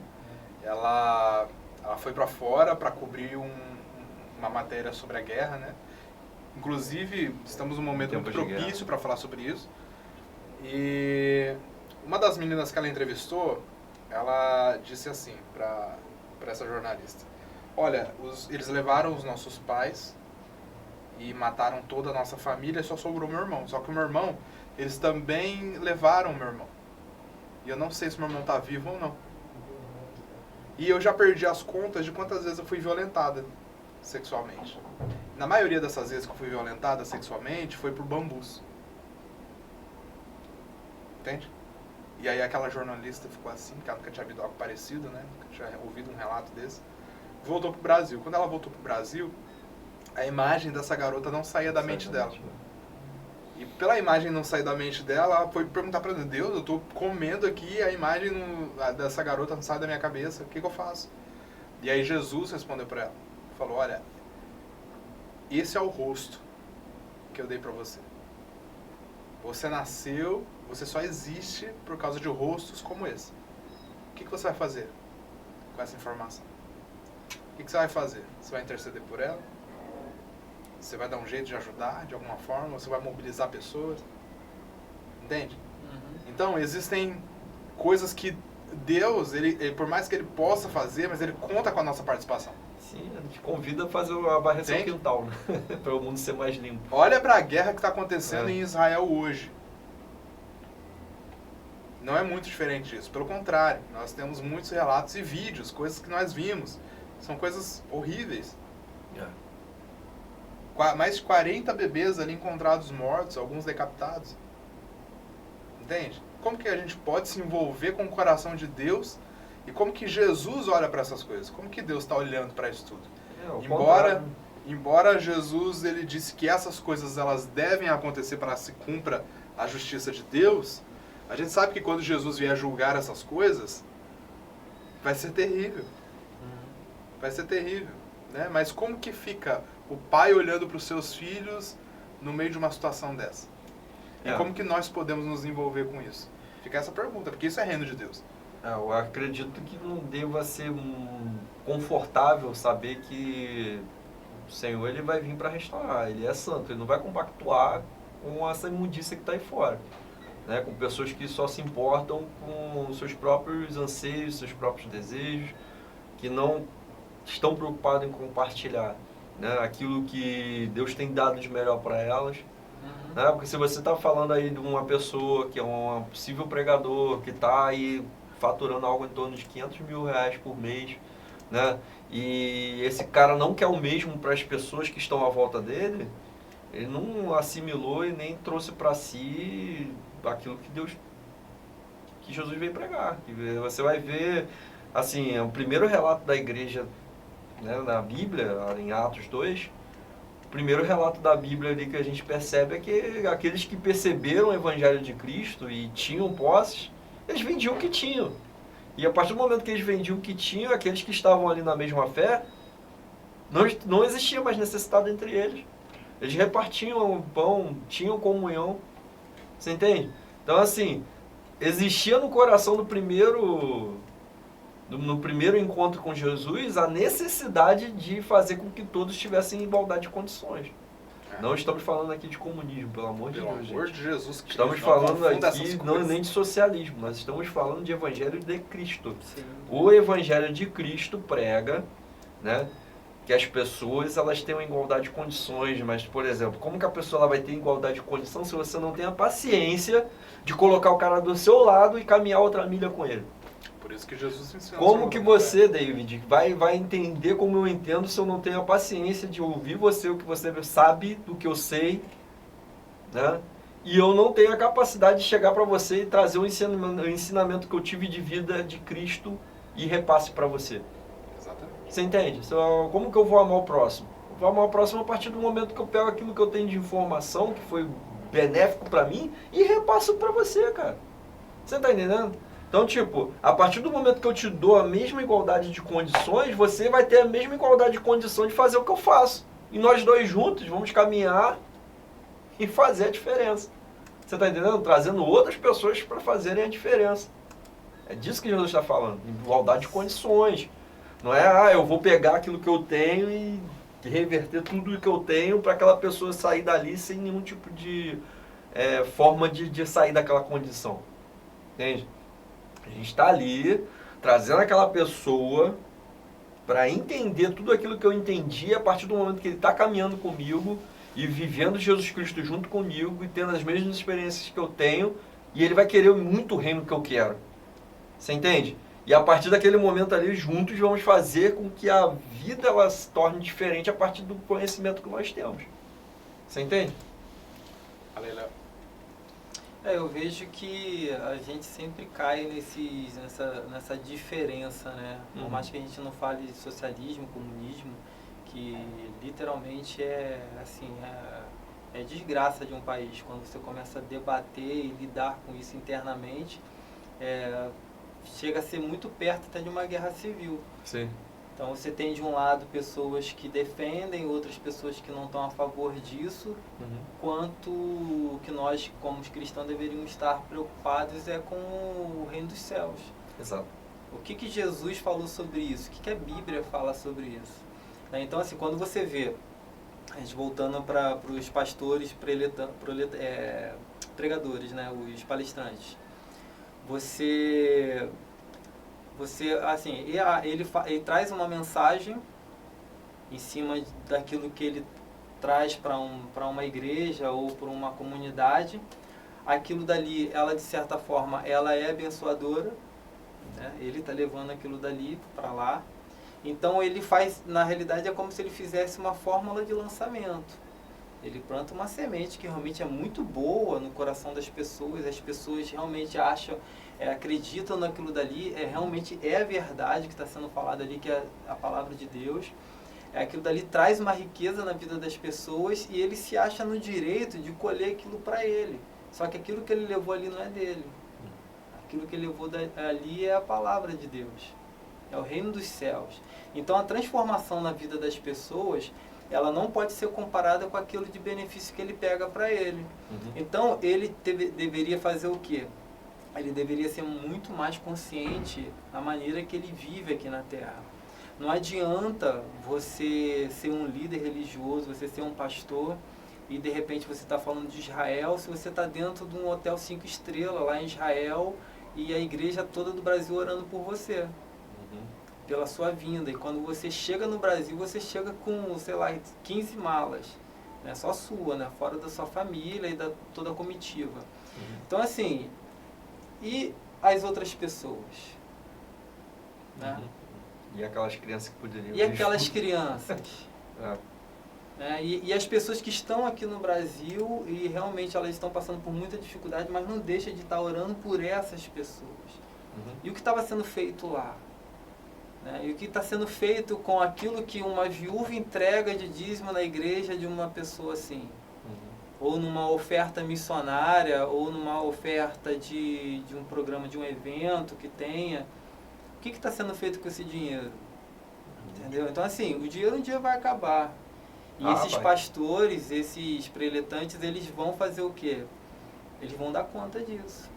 ela foi para fora para cobrir uma matéria sobre a guerra, né? Inclusive, estamos num momento muito propício para falar sobre isso. E uma das meninas que ela entrevistou, ela disse assim para essa jornalista: olha, eles levaram os nossos pais e mataram toda a nossa família, só sobrou meu irmão. Só que o meu irmão, eles também levaram o meu irmão. E eu não sei se meu irmão está vivo ou não. E eu já perdi as contas de quantas vezes eu fui violentada sexualmente. Na maioria dessas vezes que eu fui violentada sexualmente, foi por bambus. Entende? E aí aquela jornalista ficou assim, que ela nunca tinha visto algo parecido, né? Nunca tinha ouvido um relato desse. Voltou pro Brasil. Quando ela voltou pro Brasil, a imagem dessa garota não saía da mente dela. E pela imagem não sair da mente dela, ela foi perguntar para Deus, eu tô comendo aqui, a imagem dessa garota não sai da minha cabeça, o que eu faço? E aí Jesus respondeu para ela, falou: olha, esse é o rosto que eu dei para você. Você nasceu, você só existe por causa de rostos como esse. O que você vai fazer com essa informação? O que você vai fazer? Você vai interceder por ela? Você vai dar um jeito de ajudar de alguma forma? Você vai mobilizar pessoas? Entende? Então, existem coisas que Deus, ele, por mais que ele possa fazer, mas ele conta com a nossa participação. Sim, a gente convida a fazer a varreção Entende? quintal, né? Para o mundo ser mais limpo. Olha para a guerra que está acontecendo em Israel hoje. Não é muito diferente disso. Pelo contrário, nós temos muitos relatos e vídeos, coisas que nós vimos. São coisas horríveis. Mais de 40 bebês ali encontrados mortos, alguns decapitados. Entende? Como que a gente pode se envolver com o coração de Deus e como que Jesus olha para essas coisas? Como que Deus está olhando para isso tudo? Embora Jesus ele disse que essas coisas elas devem acontecer para que se cumpra a justiça de Deus, a gente sabe que quando Jesus vier julgar essas coisas, vai ser terrível. Vai ser terrível, né? Mas como que fica o pai olhando para os seus filhos no meio de uma situação dessa? E como que nós podemos nos envolver com isso? Fica essa pergunta, porque isso é reino de Deus. Eu acredito que não deva ser confortável saber que o Senhor ele vai vir para restaurar. Ele é santo, ele não vai compactuar com essa imundícia que está aí fora. Né? Com pessoas que só se importam com seus próprios anseios, seus próprios desejos, que não estão preocupados em compartilhar, né? Aquilo que Deus tem dado de melhor para elas. Né? Porque se você está falando aí de uma pessoa que é um possível pregador, que está aí faturando algo em torno de R$500 mil por mês, né? E esse cara não quer o mesmo para as pessoas que estão à volta dele, ele não assimilou e nem trouxe para si aquilo que Jesus veio pregar. E você vai ver, assim, o primeiro relato da igreja, né, na Bíblia, em Atos 2, o primeiro relato da Bíblia ali que a gente percebe é que aqueles que perceberam o Evangelho de Cristo e tinham posses, eles vendiam o que tinham. E a partir do momento que eles vendiam o que tinham, aqueles que estavam ali na mesma fé, não existia mais necessidade entre eles. Eles repartiam o pão, tinham comunhão. Você entende? Então, assim, existia no coração no primeiro encontro com Jesus a necessidade de fazer com que todos tivessem igualdade de condições. Não estamos falando aqui de comunismo, pelo amor de Deus. Pelo amor de Jesus Cristo. Estamos falando aqui não nem de socialismo, nós estamos falando de Evangelho de Cristo. Sim. O Evangelho de Cristo prega, né, que as pessoas elas tenham igualdade de condições, mas, por exemplo, como que a pessoa ela vai ter igualdade de condição se você não tem a paciência de colocar o cara do seu lado e caminhar outra milha com ele? Por isso que Jesus ensinou. Como que você, David, vai entender como eu entendo se eu não tenho a paciência de ouvir você, o que você sabe do que eu sei, né? E eu não tenho a capacidade de chegar para você e trazer o ensinamento que eu tive de vida de Cristo e repasse para você. Exatamente. Você entende? Como que eu vou amar o próximo? Eu vou amar o próximo a partir do momento que eu pego aquilo que eu tenho de informação, que foi benéfico para mim, e repasso para você, cara. Você tá entendendo? Então, tipo, a partir do momento que eu te dou a mesma igualdade de condições, você vai ter a mesma igualdade de condição de fazer o que eu faço. E nós dois juntos vamos caminhar e fazer a diferença. Você está entendendo? Trazendo outras pessoas para fazerem a diferença. É disso que Jesus está falando. Igualdade de condições. Não é, eu vou pegar aquilo que eu tenho e reverter tudo o que eu tenho para aquela pessoa sair dali sem nenhum tipo de forma de sair daquela condição. Entende? A gente está ali, trazendo aquela pessoa para entender tudo aquilo que eu entendi a partir do momento que ele está caminhando comigo e vivendo Jesus Cristo junto comigo e tendo as mesmas experiências que eu tenho, e ele vai querer muito o reino que eu quero. Você entende? E a partir daquele momento ali, juntos, vamos fazer com que a vida ela se torne diferente a partir do conhecimento que nós temos. Você entende? Aleluia. Eu vejo que a gente sempre cai nessa diferença, né? Por mais que a gente não fale de socialismo, comunismo, que literalmente é desgraça de um país. Quando você começa a debater e lidar com isso internamente, chega a ser muito perto até de uma guerra civil. Sim. Então você tem de um lado pessoas que defendem, outras pessoas que não estão a favor disso, quanto que nós, como cristãos, deveríamos estar preocupados com o reino dos céus. Exato. O que Jesus falou sobre isso? O que a Bíblia fala sobre isso? Então, assim, quando você vê, a gente voltando para os pastores pregadores, né, os palestrantes, você assim, ele traz uma mensagem em cima daquilo que ele traz para uma igreja ou para uma comunidade. Aquilo dali, ela de certa forma, ela é abençoadora, né? Ele está levando aquilo dali para lá. Então ele faz, na realidade é como se ele fizesse uma fórmula de lançamento. Ele planta uma semente que realmente é muito boa no coração das pessoas, as pessoas realmente acham, acreditam naquilo dali, realmente é a verdade que está sendo falada ali, que é a palavra de Deus. Aquilo dali traz uma riqueza na vida das pessoas e ele se acha no direito de colher aquilo para ele. Só que aquilo que ele levou ali não é dele. Aquilo que ele levou ali é a palavra de Deus. É o reino dos céus. Então a transformação na vida das pessoas, ela não pode ser comparada com aquilo de benefício que ele pega para ele. Então ele deveria fazer o quê? Ele deveria ser muito mais consciente na maneira que ele vive aqui na Terra. Não adianta você ser um líder religioso, você ser um pastor e de repente você está falando de Israel, se você está dentro de um hotel 5 estrelas lá em Israel e a igreja toda do Brasil orando por você, pela sua vinda. E quando você chega no Brasil, você chega com, sei lá, 15 malas, né? Só sua, né? Fora da sua família e da toda a comitiva. Então assim, e as outras pessoas? Né? E aquelas crianças que poderiam... E aquelas crianças? E as pessoas que estão aqui no Brasil e realmente elas estão passando por muita dificuldade, mas não deixa de estar orando por essas pessoas. E o que estava sendo feito lá? Né? E o que está sendo feito com aquilo que uma viúva entrega de dízimo na igreja de uma pessoa assim? Ou numa oferta missionária, ou numa oferta de um programa, de um evento que tenha. O que está sendo feito com esse dinheiro? Entendeu? Então assim, o dinheiro um dia vai acabar. E esses pastores, esses preletantes, eles vão fazer o quê? Eles vão dar conta disso.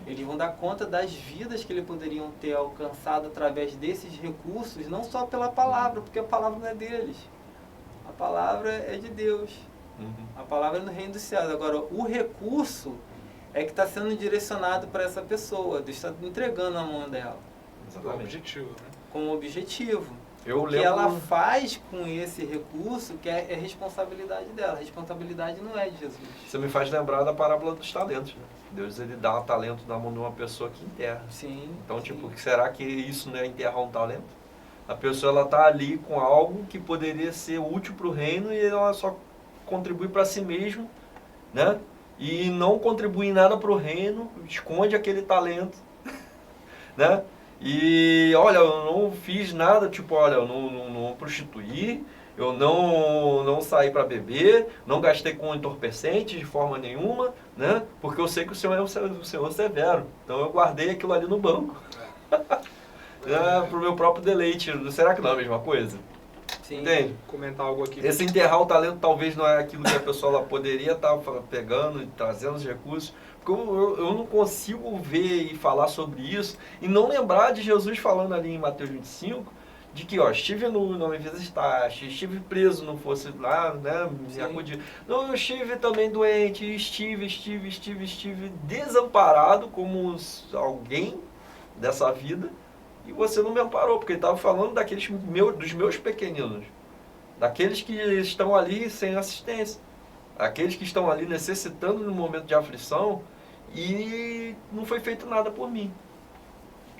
Eles vão dar conta das vidas que eles poderiam ter alcançado através desses recursos, não só pela palavra, porque a palavra não é deles. A palavra é de Deus. A palavra é no reino dos céus. Agora, o recurso é que está sendo direcionado para essa pessoa. Deus está entregando na mão dela. Exatamente. Com objetivo, né? Com objetivo. O que ela faz com esse recurso, que é responsabilidade dela. A responsabilidade não é de Jesus. Você me faz lembrar da parábola dos talentos, né? Deus, ele dá um talento na mão de uma pessoa que enterra. Sim. Então, sim. tipo, será que isso não é enterrar um talento? A pessoa, ela tá ali com algo que poderia ser útil para o reino e ela só contribui para si mesma, né? E não contribui em nada para o reino, esconde aquele talento, né? E, olha, eu não fiz nada, tipo, olha, eu não prostituí, eu não saí para beber, não gastei com entorpecentes de forma nenhuma, né? Porque eu sei que o Senhor é o Senhor severo. Então eu guardei aquilo ali no banco. Para o meu próprio deleite. Será que não é a mesma coisa? Sim. Entende? Comentar algo aqui. Esse enterrar o talento talvez não é aquilo que a pessoa ela poderia estar pegando e trazendo os recursos. Porque eu não consigo ver e falar sobre isso e não lembrar de Jesus falando ali em Mateus 25, de que, ó, estive no Visitaste, estive preso, não fosse lá, né, me acudir. Não, eu estive também doente, estive desamparado como alguém dessa vida e você não me amparou, porque ele estava falando dos meus pequeninos, daqueles que estão ali sem assistência, aqueles que estão ali necessitando no momento de aflição e não foi feito nada por mim.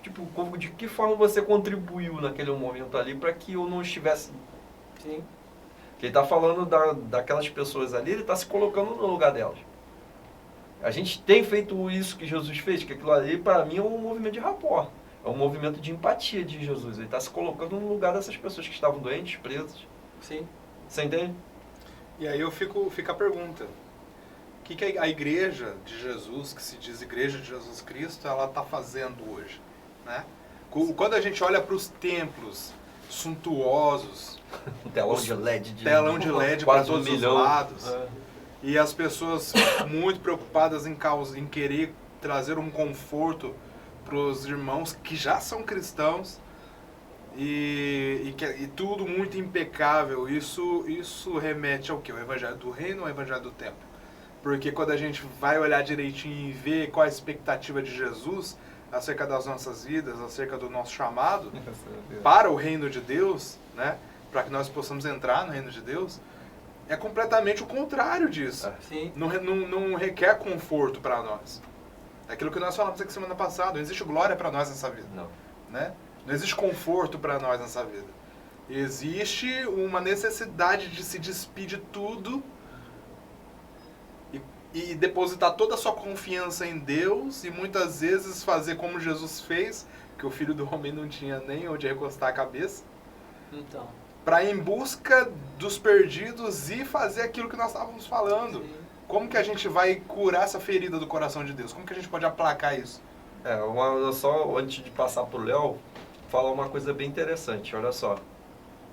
Tipo, de que forma você contribuiu naquele momento ali para que eu não estivesse... Sim. Porque ele está falando daquelas pessoas ali, ele está se colocando no lugar delas. A gente tem feito isso que Jesus fez, que aquilo ali para mim é um movimento de rapport. É um movimento de empatia de Jesus. Ele está se colocando no lugar dessas pessoas que estavam doentes, presas. Sim. Você entende? E aí fica a pergunta. O que a igreja de Jesus, que se diz Igreja de Jesus Cristo, ela está fazendo hoje? Né? Quando a gente olha para os templos suntuosos, telão de LED para todos os lados, e as pessoas muito preocupadas em querer trazer um conforto para os irmãos que já são cristãos e tudo muito impecável. Isso remete ao quê? O evangelho do reino ou o evangelho do templo? Porque quando a gente vai olhar direitinho e ver qual a expectativa de Jesus acerca das nossas vidas, acerca do nosso chamado para o reino de Deus, né? Para que nós possamos entrar no reino de Deus, é completamente o contrário disso. Sim. Não requer conforto para nós. É aquilo que nós falamos aqui semana passada, não existe glória para nós nessa vida. Não. Né? Não existe conforto para nós nessa vida. Existe uma necessidade de se despir de tudo e depositar toda a sua confiança em Deus e muitas vezes fazer como Jesus fez, que o Filho do Homem não tinha nem onde recostar a cabeça, Então. para ir em busca dos perdidos e fazer aquilo que nós estávamos falando. Sim. Como que a gente vai curar essa ferida do coração de Deus? Como que a gente pode aplacar isso? Só antes de passar para o Léo, falar uma coisa bem interessante, olha só.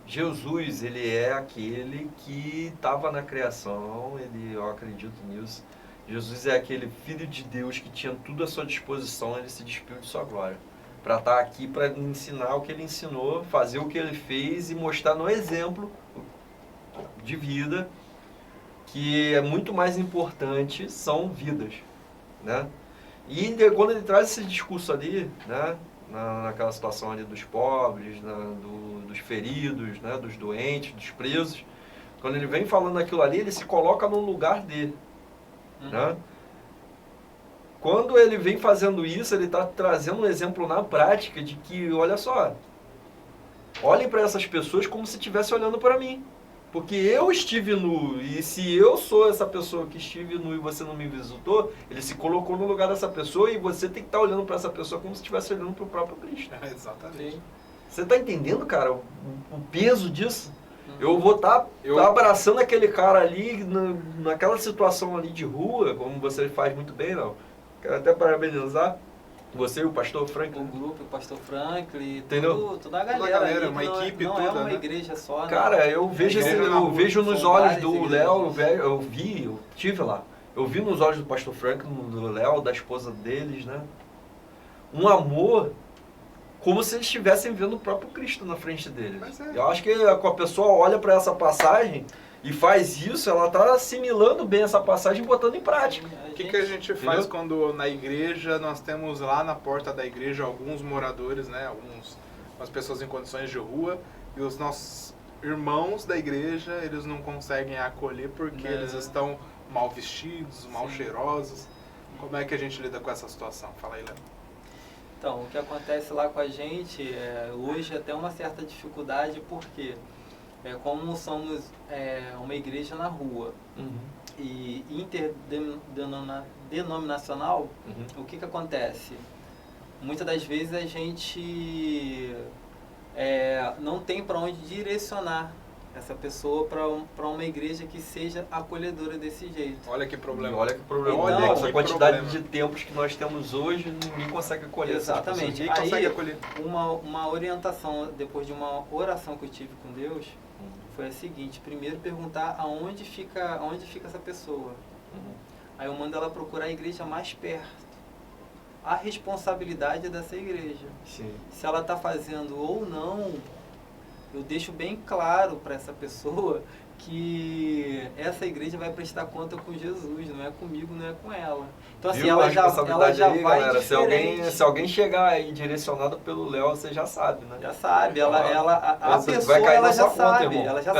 Jesus, ele é aquele que estava na criação, eu acredito nisso. Jesus é aquele Filho de Deus que tinha tudo à sua disposição, ele se despiu de sua glória. Para estar aqui, para ensinar o que ele ensinou, fazer o que ele fez e mostrar no exemplo de vida que é muito mais importante são vidas, né? E quando ele traz esse discurso ali, né, naquela situação ali dos pobres, dos feridos, né, dos doentes, dos presos, quando ele vem falando aquilo ali, ele se coloca no lugar dele, né? Quando ele vem fazendo isso, ele está trazendo um exemplo na prática de que, olha só, olhem para essas pessoas como se estivesse olhando para mim. Porque eu estive nu, e se eu sou essa pessoa que estive nu e você não me visitou, ele se colocou no lugar dessa pessoa e você tem que estar olhando para essa pessoa como se estivesse olhando para o próprio Cristo. Exatamente. Você está entendendo, cara, o peso disso? Eu vou estar abraçando aquele cara ali, naquela situação ali de rua, como você faz muito bem, não? Quero até parabenizar você e o pastor Franklin. O grupo, o pastor Franklin, entendeu? Toda a galera uma equipe não toda, é uma né? igreja só, né? Cara, eu vejo nos olhos do Léo, eu tive lá. Eu vi nos olhos do pastor Franklin, do Léo, da esposa deles, né? Um amor como se eles estivessem vendo o próprio Cristo na frente deles. Eu acho que a pessoa olha para essa passagem e faz isso, ela está assimilando bem essa passagem e botando em prática. O que a gente faz quando na igreja nós temos lá na porta da igreja alguns moradores, né, algumas pessoas em condições de rua, e os nossos irmãos da igreja, eles não conseguem acolher porque eles estão mal vestidos, mal cheirosos. Como é que a gente lida com essa situação? Fala aí, Léo. Então, o que acontece lá com a gente, hoje até uma certa dificuldade, porque como somos uma igreja na rua e interdenominacional, o que acontece? Muitas das vezes a gente não tem para onde direcionar essa pessoa para uma igreja que seja acolhedora desse jeito. Olha que problema. Então, essa quantidade de tempos que nós temos hoje, ninguém consegue acolher. Exatamente. Ninguém consegue acolher. Uma orientação, depois de uma oração que eu tive com Deus, foi a seguinte: primeiro perguntar aonde fica essa pessoa. Aí eu mando ela procurar a igreja mais perto. A responsabilidade é dessa igreja. Sim. Se ela está fazendo ou não, eu deixo bem claro para essa pessoa que essa igreja vai prestar conta com Jesus, não é comigo, não é com ela. Então assim, ela já vai galera, diferente. se alguém chegar aí direcionado pelo Léo, você já sabe, né? Já sabe, a pessoa ela já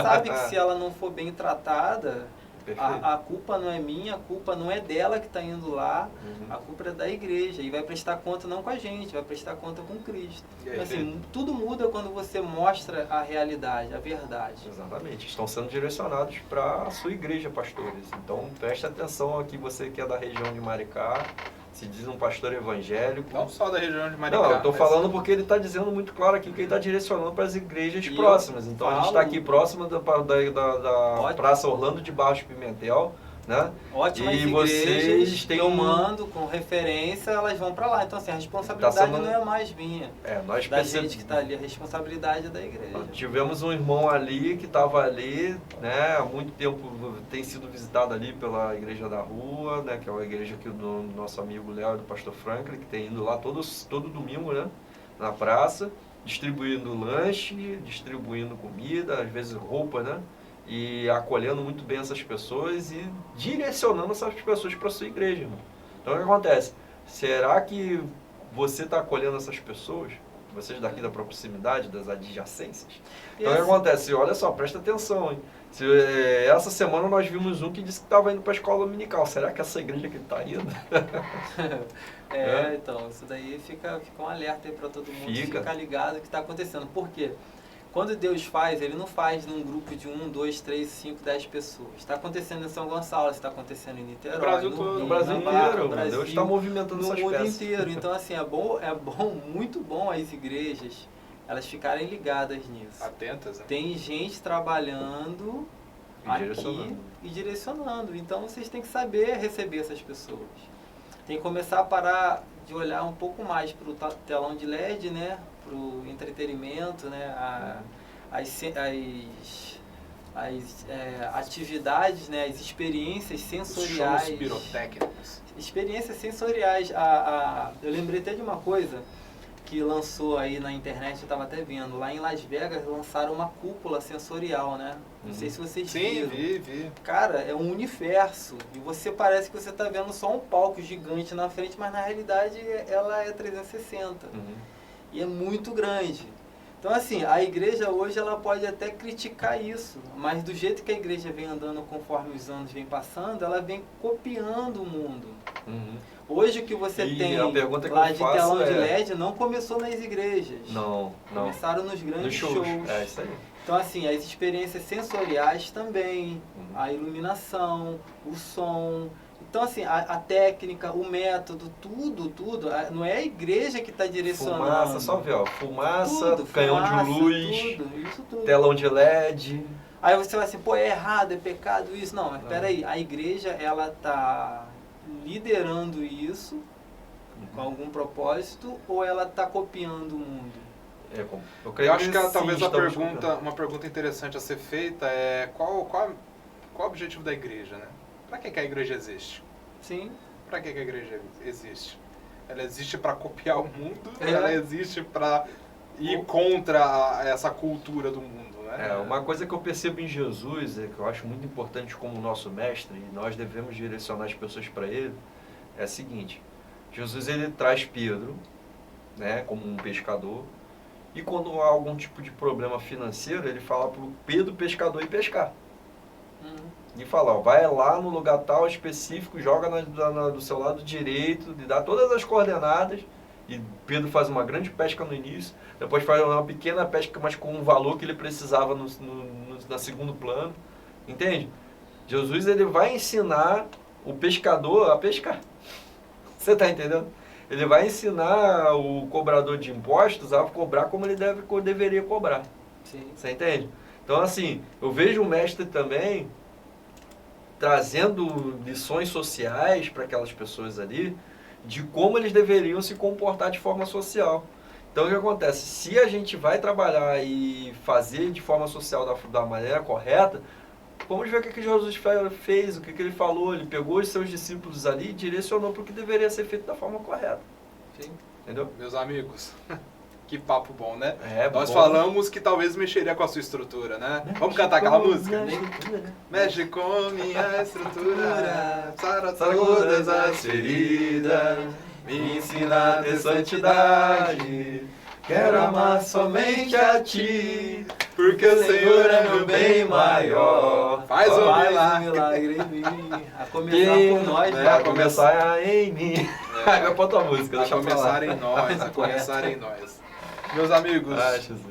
sabe que se ela não for bem tratada, a culpa não é minha, a culpa não é dela que está indo lá, a culpa é da igreja, e vai prestar conta não com a gente, vai prestar conta com Cristo. Então, assim, tudo muda quando você mostra a realidade, a verdade. Exatamente, estão sendo direcionados para a sua igreja, pastores. Então preste atenção aqui, você que é da região de Maricá, se diz um pastor evangélico. Não só da região de Maricá. Não, eu estou falando porque ele está dizendo muito claro aqui que ele está direcionando para as igrejas próximas. Então a gente está aqui próximo da Praça Orlando de Barros Pimentel, né? Ótimas igrejas que eu mando com referência, elas vão para lá. Então assim, a responsabilidade não é mais minha. Da gente que está ali, a responsabilidade é da igreja. Tivemos um irmão ali que estava ali, né, há muito tempo tem sido visitado ali pela igreja da rua, né, que é uma igreja aqui do nosso amigo Léo e do pastor Franklin, que tem indo lá todo domingo, né, na praça, distribuindo lanche, distribuindo comida, às vezes roupa, né? e acolhendo muito bem essas pessoas e direcionando essas pessoas para a sua igreja, irmão. Então o que acontece? Será que você está acolhendo essas pessoas? Vocês daqui da proximidade, das adjacências? Então o que acontece? Olha só, presta atenção, hein? Essa semana nós vimos um que disse que estava indo para a escola dominical. Será que essa igreja que ele está indo? Então, isso daí fica um alerta aí para todo mundo ficar ligado o que está acontecendo. Por quê? Quando Deus faz, Ele não faz num grupo de 1, 2, 3, 5, 10 pessoas. Está acontecendo em São Gonçalo, está acontecendo em Niterói, no Brasil todo, no Brasil inteiro, Deus está movimentando essas no mundo peças. inteiro. Então, assim, é bom, muito bom as igrejas elas ficarem ligadas nisso. Atentas, né? Tem gente trabalhando direcionando. e direcionando. Então, vocês têm que saber receber essas pessoas. Tem que começar a parar de olhar um pouco mais para o telão de LED, né? Para o entretenimento, né? As atividades, né? As experiências sensoriais. Os shows pirotécnicos. Experiências sensoriais. Eu lembrei até de uma coisa que lançou aí na internet, eu estava até vendo. Lá em Las Vegas lançaram uma cúpula sensorial, né? Não sei se vocês viram. Sim, vi. Cara, é um universo. E você parece que você está vendo só um palco gigante na frente, mas na realidade ela é 360. E é muito grande. Então, assim, a igreja hoje ela pode até criticar isso, mas do jeito que a igreja vem andando conforme os anos vem passando, ela vem copiando o mundo. Hoje o que você tem lá de telão de LED não começou nas igrejas. Não. Começaram nos grandes shows. É isso aí. Então, assim, as experiências sensoriais também, a iluminação, o som. Então, assim, a técnica, o método, tudo, não é a igreja que está direcionando. Fumaça, só ver, ó. Fumaça, canhão de luz, tudo. telão de LED. Aí você vai assim, pô, é errado, é pecado isso. Não, mas peraí, a igreja, ela está liderando isso com algum propósito ou ela está copiando o mundo? Eu acho que talvez uma pergunta interessante a ser feita é qual o objetivo da igreja, né? Para que a igreja existe? Sim. Para que a igreja existe? Ela existe para copiar o mundo? Ela existe para ir contra essa cultura do mundo, né? Uma coisa que eu percebo em Jesus, que eu acho muito importante como nosso mestre, e nós devemos direcionar as pessoas para ele, é a seguinte: Jesus ele traz Pedro, né, como um pescador, e quando há algum tipo de problema financeiro, ele fala para o Pedro, pescador, ir pescar. E fala, ó, vai lá no lugar tal específico, joga do seu lado direito, lhe dá todas as coordenadas, e Pedro faz uma grande pesca no início, depois faz uma pequena pesca, mas com um valor que ele precisava na segundo plano, entende? Jesus ele vai ensinar o pescador a pescar. Você está entendendo? Ele vai ensinar o cobrador de impostos a cobrar como ele deveria cobrar. Sim. Você entende? Então, assim, eu vejo o mestre também trazendo lições sociais para aquelas pessoas ali, de como eles deveriam se comportar de forma social. Então, o que acontece? Se a gente vai trabalhar e fazer de forma social da maneira correta, vamos ver o que Jesus fez, o que ele falou. Ele pegou os seus discípulos ali e direcionou para o que deveria ser feito da forma correta. Sim. Entendeu? Meus amigos, que papo bom, né? Nós bom. Falamos que talvez mexeria com a sua estrutura, né? Vamos cantar aquela música? Mexe com minha estrutura, sara todas as feridas, me ensina a ter santidade. Quero amar somente a Ti, porque o Senhor é meu bem maior. Faz um milagre em mim. A começar por nós, né? A começar em mim. Vai pra tua música, deixa eu falar. A começar em nós. Meus amigos,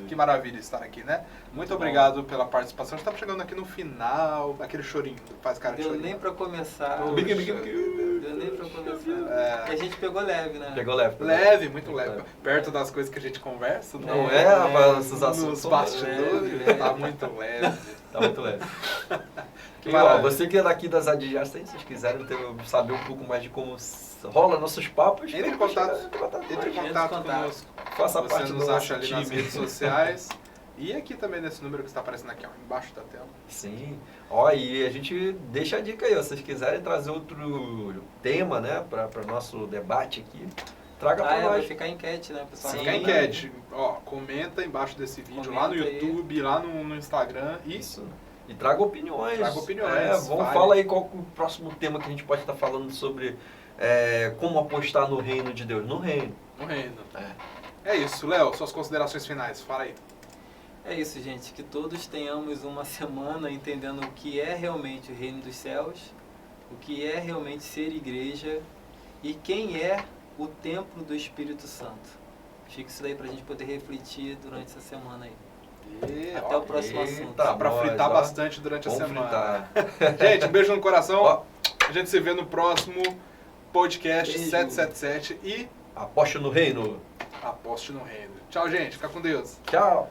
que maravilha estar aqui, né? Muito obrigado pela participação. Estamos chegando aqui no final, aquele chorinho, faz cara de chorinho. Deu nem pra começar. Deu nem pra começar. E a gente pegou leve, né? Pegou leve. Leve, muito leve. Perto das coisas que a gente conversa. Não esses assuntos. Nos bastidores, tá muito leve. Tá muito leve. Que você que é daqui das adjacências, quiserem saber um pouco mais de como rola nossos papos, entre em contato conosco. Faça você parte nos do acha nosso ali time. nas redes sociais. E aqui também nesse número que está aparecendo aqui, ó, embaixo da tela. Sim. E a gente deixa a dica aí, se vocês quiserem trazer outro tema, né, para nosso debate aqui, traga para nós. Vai ficar enquete, né, pessoal? Fica enquete. Ó, comenta embaixo desse vídeo, lá no YouTube, lá no Instagram. Isso. E traga opiniões. Vale. Fala aí qual o próximo tema que a gente pode estar falando sobre como apostar no reino de Deus. No reino. É isso, Léo, suas considerações finais, fala aí. É isso, gente, que todos tenhamos uma semana entendendo o que é realmente o reino dos céus, o que é realmente ser igreja e quem é o templo do Espírito Santo. Fica isso daí pra gente poder refletir durante essa semana aí. Até o próximo assunto. Dá pra fritar bastante durante a semana. Fritar. Gente, um beijo no coração. A gente se vê no próximo podcast 777 e aposte no reino. aposte no reino. Tchau, gente. Fica com Deus. Tchau.